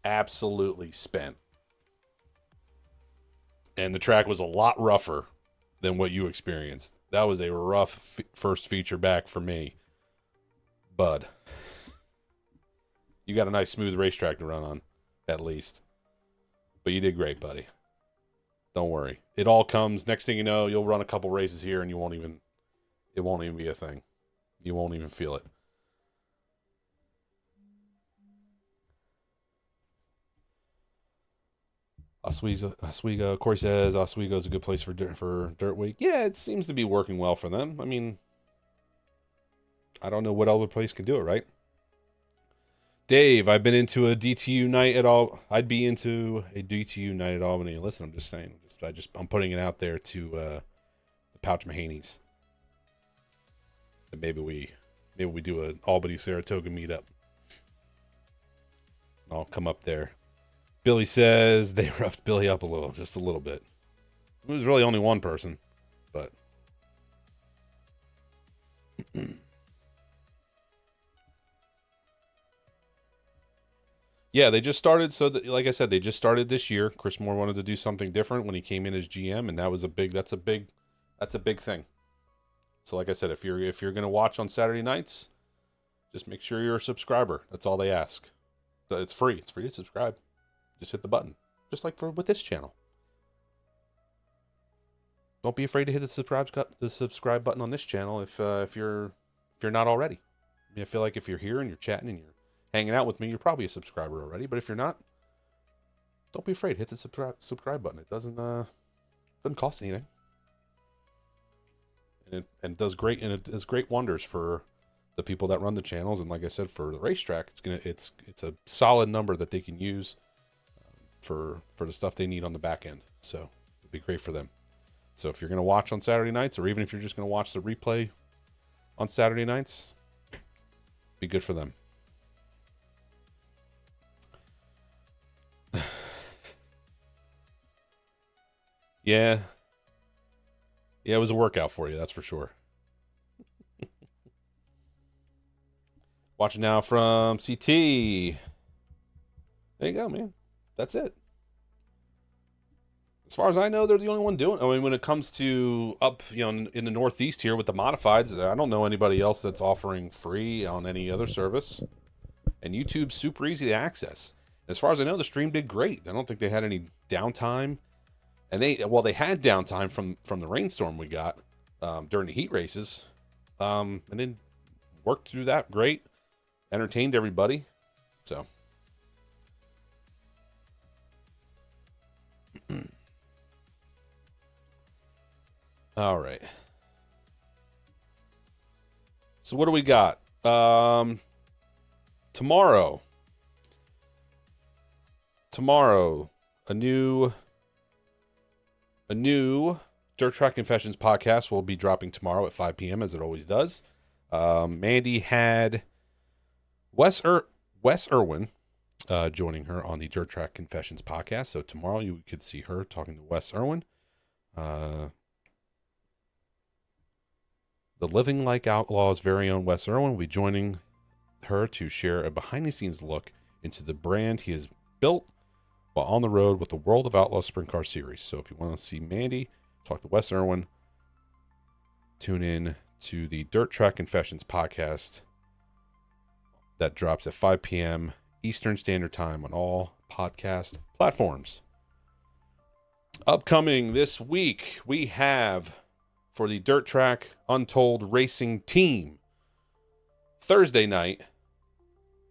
Absolutely spent. And the track was a lot rougher than what you experienced. That was a rough first feature back for me. Bud. You got a nice smooth racetrack to run on, at least. But you did great, buddy. Don't worry. It all comes. Next thing you know, you'll run a couple races here and it won't even be a thing. You won't even feel it. Oswego, Corey says Oswego is a good place for Dirt Week. Yeah, it seems to be working well for them. I mean, I don't know what other place could do it, right? Dave, I've been into a DTU night at all. I'd be into a DTU night at Albany. Listen, I'm just saying. I'm putting it out there to the Pauch Mahaneys. And maybe we do an Albany Saratoga meetup. I'll come up there. Billy says they roughed Billy up just a little bit. It was really only one person, but. Yeah, they just started. So, like I said, they just started this year. Chris Moore wanted to do something different when he came in as GM, and that's a big thing. So, like I said, if you're gonna watch on Saturday nights, just make sure you're a subscriber. That's all they ask. It's free. It's free to subscribe. Just hit the button, just like with this channel. Don't be afraid to hit the subscribe button on this channel if you're not already. I mean, I feel like if you're here and you're chatting and you're hanging out with me, you're probably a subscriber already. But if you're not, don't be afraid. Hit the subscribe button. It doesn't cost anything, and it does great. And it does great wonders for the people that run the channels. And like I said, for the racetrack, it's a solid number that they can use for the stuff they need on the back end. So it'd be great for them. So if you're going to watch on Saturday nights, or even if you're just going to watch the replay on Saturday nights, be good for them. Yeah. Yeah, it was a workout for you, that's for sure. Watching now from CT. There you go, man. That's it. As far as I know, they're the only one doing it. I mean, when it comes to up, in the Northeast here with the modifieds, I don't know anybody else that's offering free on any other service. And YouTube's super easy to access. As far as I know, the stream did great. I don't think they had any downtime. And they had downtime from the rainstorm we got during the heat races. And then worked through that great. Entertained everybody. So. All right. So what do we got? Tomorrow, a new Dirt Track Confessions podcast will be dropping tomorrow at 5 p.m. as it always does. Mandee had Wes Irwin joining her on the Dirt Track Confessions podcast. So tomorrow you could see her talking to Wes Irwin. The Living Like Outlaws' very own Wes Irwin will be joining her to share a behind-the-scenes look into the brand he has built while on the road with the World of Outlaws Sprint Car Series. So if you want to see Mandee talk to Wes Irwin, tune in to the Dirt Track Confessions podcast that drops at 5 p.m. Eastern Standard Time on all podcast platforms. Upcoming this week, we have for the Dirt Track Untold Racing team. Thursday night,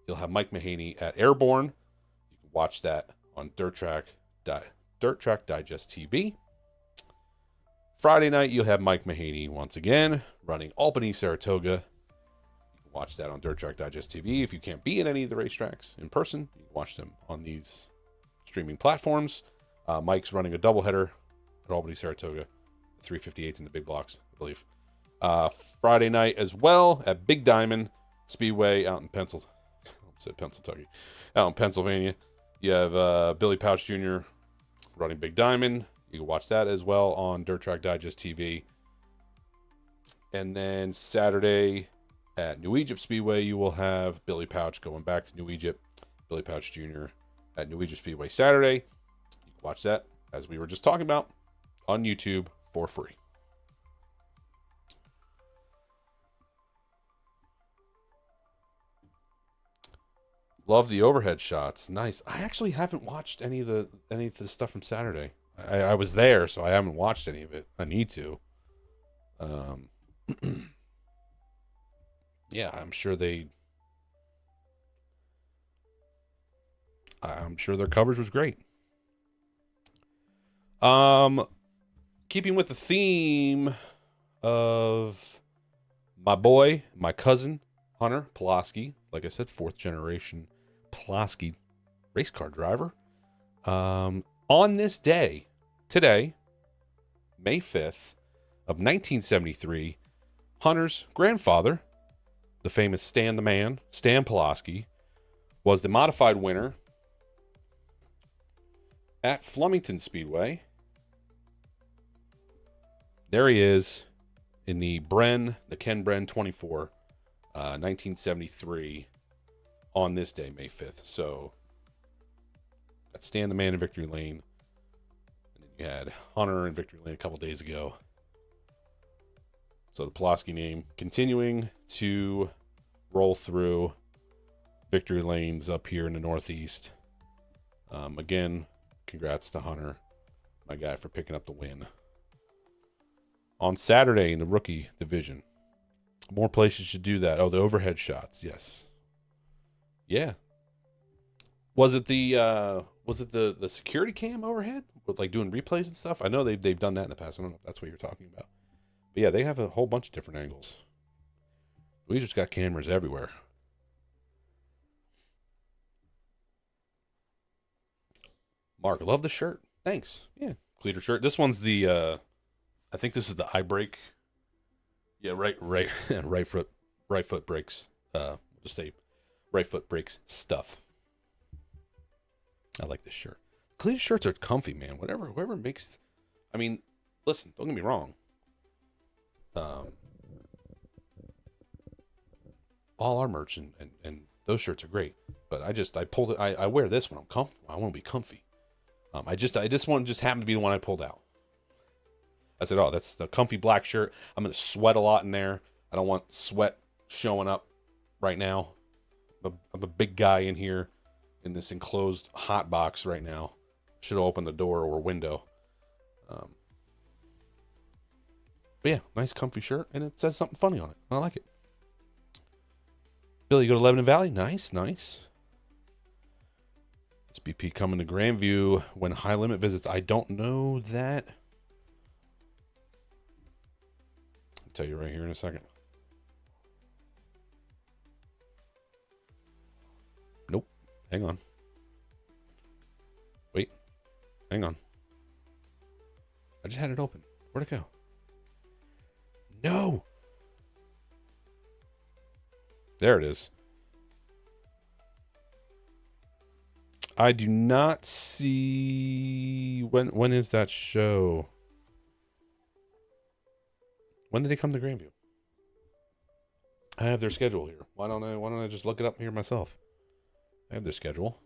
you'll have Mike Mahaney at Airborne. You can watch that on Dirt Track Digest TV. Friday night, you'll have Mike Mahaney once again running Albany, Saratoga. You can watch that on Dirt Track Digest TV. If you can't be at any of the racetracks in person, you can watch them on these streaming platforms. Mike's running a doubleheader at Albany, Saratoga. 358s in the big blocks, I believe. Friday night as well at Big Diamond Speedway out in Pennsylvania. Out in Pennsylvania. You have Billy Pauch Jr. running Big Diamond. You can watch that as well on Dirt Track Digest TV. And then Saturday at New Egypt Speedway, you will have Billy Pauch going back to New Egypt. Billy Pauch Jr. at New Egypt Speedway Saturday. You can watch that, as we were just talking about, on YouTube for free. Love the overhead shots. Nice. I actually haven't watched any of the stuff from Saturday. I was there, so I haven't watched any of it. I need to. Yeah, I'm sure their coverage was great. Keeping with the theme of my cousin, Hunter Pulaski, like I said, 4th generation Pulaski race car driver. On this day, today, May 5th of 1973, Hunter's grandfather, the famous Stan the Man, Stan Pulaski, was the modified winner at Flemington Speedway. There he is in the Ken Bren 24, 1973, on this day, May 5th. So, got Stan the Man in Victory Lane. And then you had Hunter in Victory Lane a couple days ago. So, the Pulaski name continuing to roll through victory lanes up here in the Northeast. Again, congrats to Hunter, my guy, for picking up the win. On Saturday in the rookie division. More places should do that. Oh, the overhead shots. Yes. Yeah. Was it the security cam overhead with like doing replays and stuff? I know they've done that in the past. I don't know if that's what you're talking about. But yeah, they have a whole bunch of different angles. We just got cameras everywhere. Mark, love the shirt. Thanks. Yeah, cleater shirt. This one's the I think this is the eye brake. Yeah, right, right foot brakes. We'll just say right foot brakes stuff. I like this shirt. Cleated shirts are comfy, man. Whoever makes. I mean, listen. Don't get me wrong. All our merch and those shirts are great, but I pulled it. I wear this when I'm comfortable. I want to be comfy. I just happened to be the one I pulled out. I said, oh, that's the comfy black shirt. I'm going to sweat a lot in there. I don't want sweat showing up right now. I'm a big guy in here in this enclosed hot box right now. Should have opened the door or window. But yeah, nice comfy shirt, and it says something funny on it. I like it. Billy, you go to Lebanon Valley? Nice. It's BP coming to Grandview when High Limit visits. I don't know that. I'll tell you right here in a second. Nope. Hang on. Wait. Hang on. I just had it open. Where'd it go? No. There it is. I do not see when is that show? When did they come to Grandview? I have their schedule here. Why don't I just look it up here myself? I have their schedule.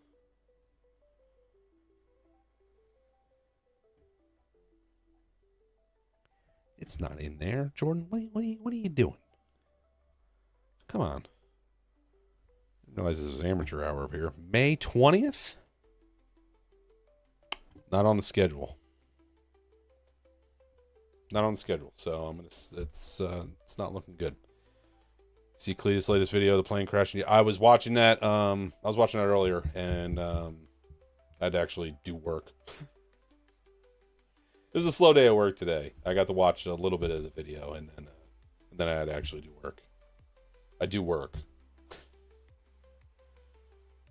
It's not in there, Jordan. What are you doing? Come on. I didn't realize this was amateur hour over here. May 20th? Not on the schedule. Not on the schedule. So it's not looking good. See Cletus' latest video, the plane crashing. I was watching that. I was watching that earlier, and I had to actually do work. It was a slow day at work today. I got to watch a little bit of the video, and then I had to actually do work. I do work.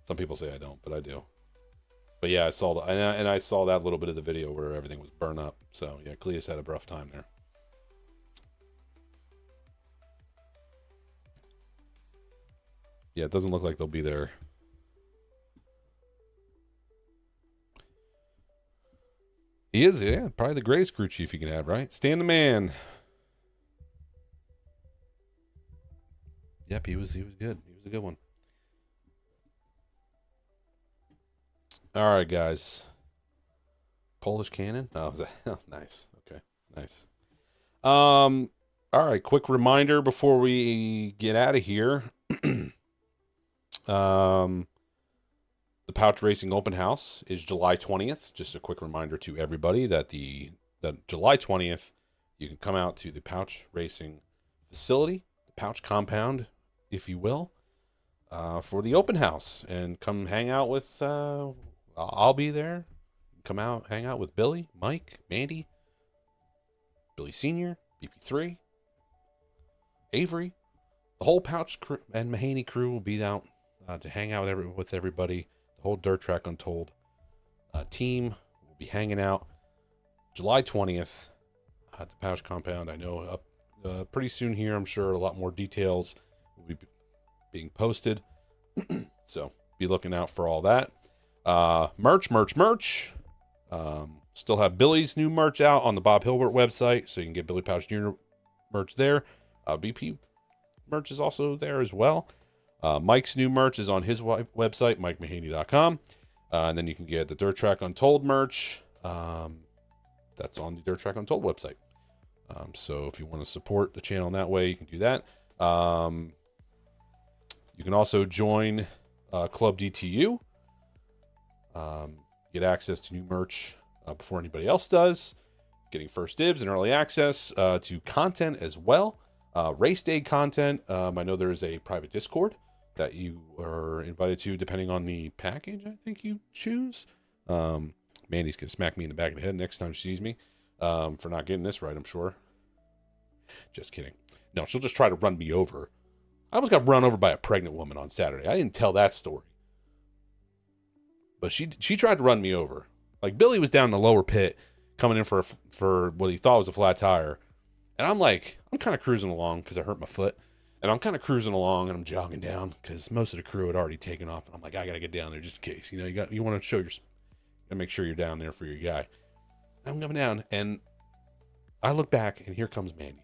Some people say I don't, but I do. But yeah, I saw I saw that little bit of the video where everything was burned up. So yeah, Cletus had a rough time there. Yeah, it doesn't look like they'll be there. He is, yeah, probably the greatest crew chief you can have, right? Stan the man. Yep, he was good. He was a good one. All right, guys. Polish cannon? Oh, nice. Okay, nice. All right, quick reminder before we get out of here. The Pauch Racing Open House is July 20th. Just a quick reminder to everybody that that July 20th, you can come out to the Pauch Racing facility, the Pauch compound, if you will, for the open house and come hang out with. I'll be there. Come out, hang out with Billy, Mike, Mandee, Billy Senior, BP3, Avery, the whole Pauch crew and Mahaney crew will be out to hang out with everybody. The whole Dirt Track Untold team will be hanging out July 20th at the Pauch compound. I know up pretty soon here, I'm sure a lot more details will be being posted. So be looking out for all that. Merch. Still have Billy's new merch out on the Bob Hilbert website, so you can get Billy Pauch Jr. merch there. BP merch is also there as well. Mike's new merch is on his website, MikeMahaney.com. And then you can get the Dirt Track Untold merch. That's on the Dirt Track Untold website. So if you want to support the channel in that way, you can do that. You can also join Club DTU. Get access to new merch before anybody else does. Getting first dibs and early access to content as well. Race day content. I know there is a private Discord that you are invited to depending on the package I think you choose. Mandy's gonna smack me in the back of the head next time she sees me for not getting this right, I'm sure. Just kidding. No, she'll just try to run me over. I almost got run over by a pregnant woman on Saturday. I didn't tell that story. But she tried to run me over. Like, Billy was down in the lower pit coming in for what he thought was a flat tire. And I'm kind of cruising along because I hurt my foot. And I'm kind of cruising along and I'm jogging down because most of the crew had already taken off. And I'm like, I got to get down there just in case. You want to make sure you're down there for your guy. And I'm coming down and I look back and here comes Mandee.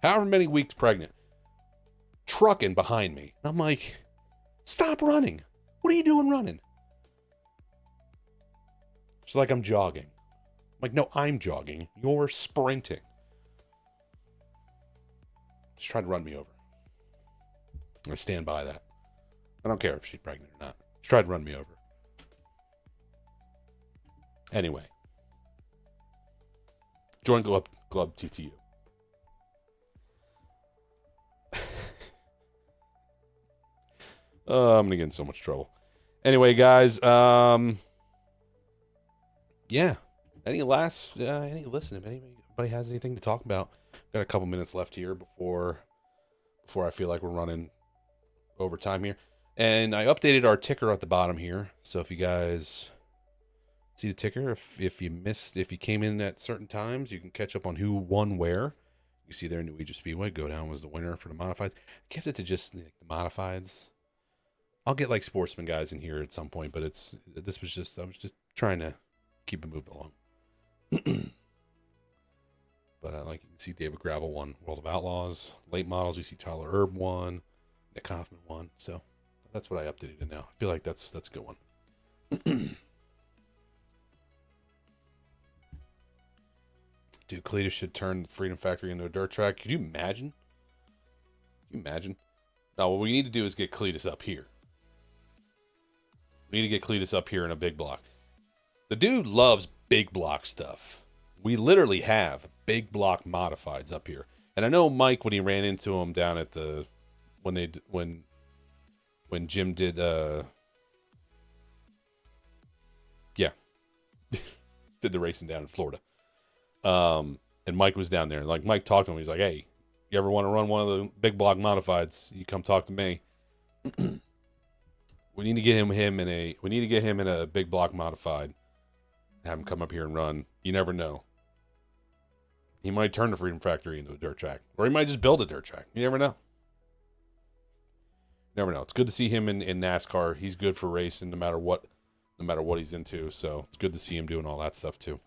However many weeks pregnant. Trucking behind me. I'm like, stop running. What are you doing running? She's like, I'm jogging. I'm like, no, I'm jogging. You're sprinting. She tried to run me over. I stand by that. I don't care if she's pregnant or not. She tried to run me over. Anyway. Join Club TTU. I'm going to get in so much trouble. Anyway, guys, yeah. Any listen, if anybody has anything to talk about, got a couple minutes left here before I feel like we're running over time here. And I updated our ticker at the bottom here. So if you guys see the ticker, if you came in at certain times, you can catch up on who won where. You see there, New Egypt Speedway, Go Down was the winner for the modifieds. I kept it to just the modifieds. I'll get like sportsman guys in here at some point, but I was just trying to keep it moving along. But like you can see, David Gravel won World of Outlaws. Late models, you see Tyler Erb won, Nick Hoffman won. So that's what I updated it now. I feel like that's a good one. Dude, Cletus should turn Freedom Factory into a dirt track. Could you imagine? No, what we need to do is get Cletus up here. We need to get Cletus up here in a big block. The dude loves big block stuff. We literally have big block modifieds up here. And I know Mike, when he ran into him down at the when Jim did did the racing down in Florida. And Mike was down there. Like Mike talked to him, he's like, "Hey, you ever want to run one of the big block modifieds? You come talk to me." We need to get him in a big block modified. Have him come up here and run. You never know. He might turn the Freedom Factory into a dirt track, or he might just build a dirt track. You never know. It's good to see him in NASCAR. He's good for racing, no matter what he's into. So it's good to see him doing all that stuff too.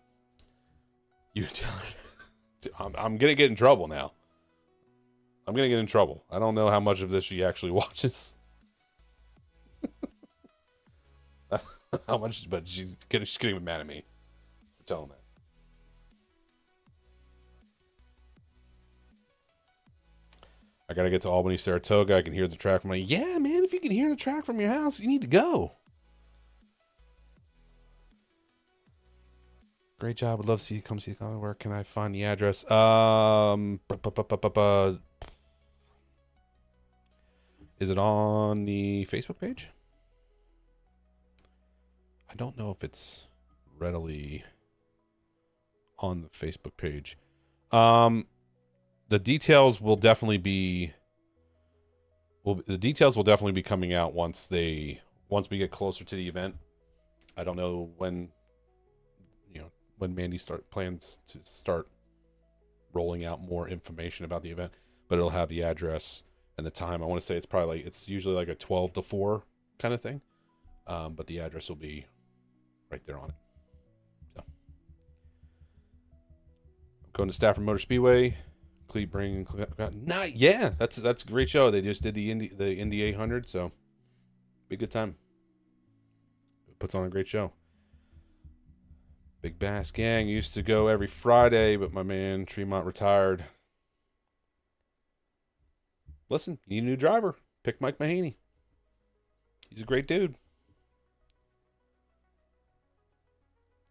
I'm gonna get in trouble now. I don't know how much of this she actually watches. How much, but she's getting mad at me for telling that. I gotta get to Albany, Saratoga. I can hear the track from yeah, man, if you can hear the track from your house, you need to go. Great job. Would love to see you come see the comment. Where can I find the address? Is it on the Facebook page? I don't know if it's readily on the Facebook page. The details will definitely be coming out once we get closer to the event. I don't know when Mandee plans to start rolling out more information about the event, but it'll have the address and the time. I want to say it's usually like a 12 to 4 kind of thing. But the address will be right there on it. So I'm going to Stafford Motor Speedway. Yeah, that's a great show. They just did the Indy 800, so be a good time. It puts on a great show. Big Bass Gang used to go every Friday, but my man Tremont retired. Listen, you need a new driver. Pick Mike Mahaney. He's a great dude.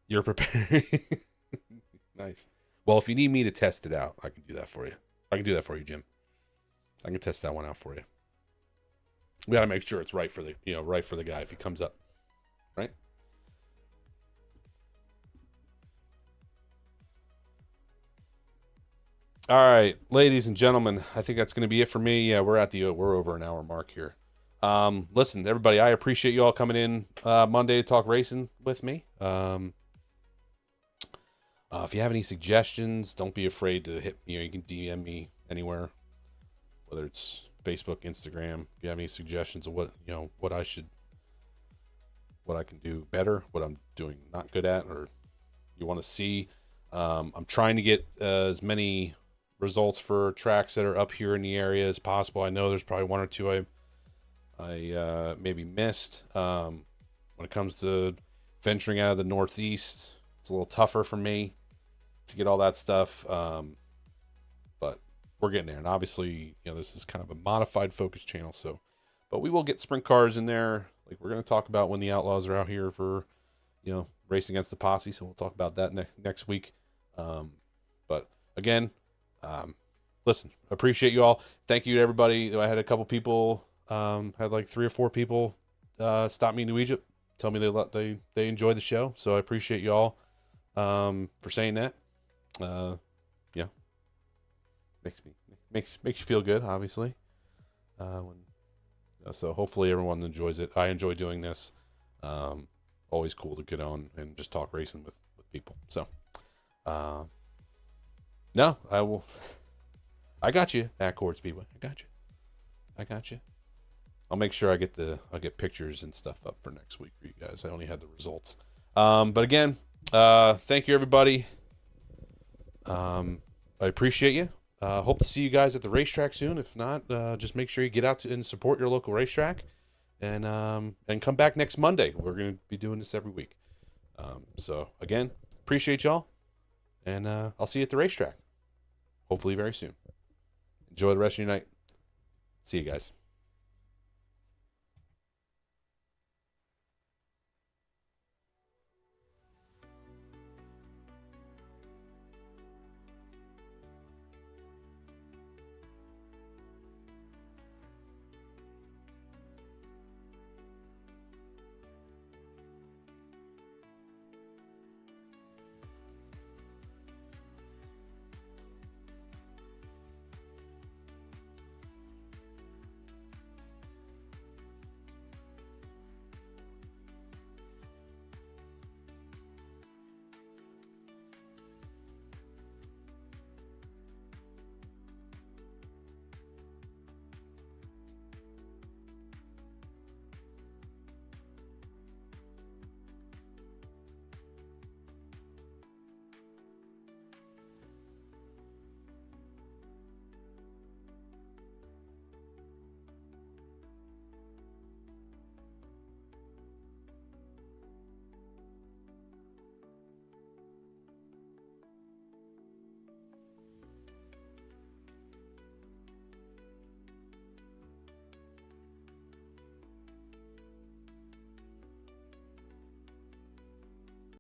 You're preparing. Nice. Well, if you need me to test it out, I can do that for you. I can do that for you, Jim. I can test that one out for you. We got to make sure it's right for the guy if he comes up, right? All right, ladies and gentlemen, I think that's going to be it for me. Yeah, we're over an hour mark here. Listen, everybody, I appreciate you all coming in Monday to talk racing with me. If you have any suggestions, don't be afraid to hit me. You can DM me anywhere, whether it's Facebook, Instagram. If you have any suggestions of what what I can do better, what I'm doing not good at, or you want to see. I'm trying to get as many results for tracks that are up here in the area as possible. I know there's probably one or two I maybe missed. When it comes to venturing out of the Northeast, it's a little tougher for me to get all that stuff. But we're getting there. And obviously, this is kind of a modified focus channel. So, but we will get sprint cars in there. Like we're going to talk about when the Outlaws are out here for, racing against the posse. So we'll talk about that next week. But again, listen, appreciate you all. Thank you to everybody. I had a couple people, had like 3 or 4 people stop me to Egypt, tell me they enjoyed the show. So I appreciate you all for saying that. Yeah, makes you feel good, obviously. So hopefully everyone enjoys it. I enjoy doing this. Always cool to get on and just talk racing with people. So, no, I got you at Cord Speedway. I got you. I'll make sure I get pictures and stuff up for next week for you guys. I only had the results. But again, thank you everybody. I appreciate you. Hope to see you guys at the racetrack soon. If not, just make sure you get out and support your local racetrack, and come back next Monday. We're going to be doing this every week. So again, appreciate y'all, and I'll see you at the racetrack. Hopefully very soon. Enjoy the rest of your night. See you guys.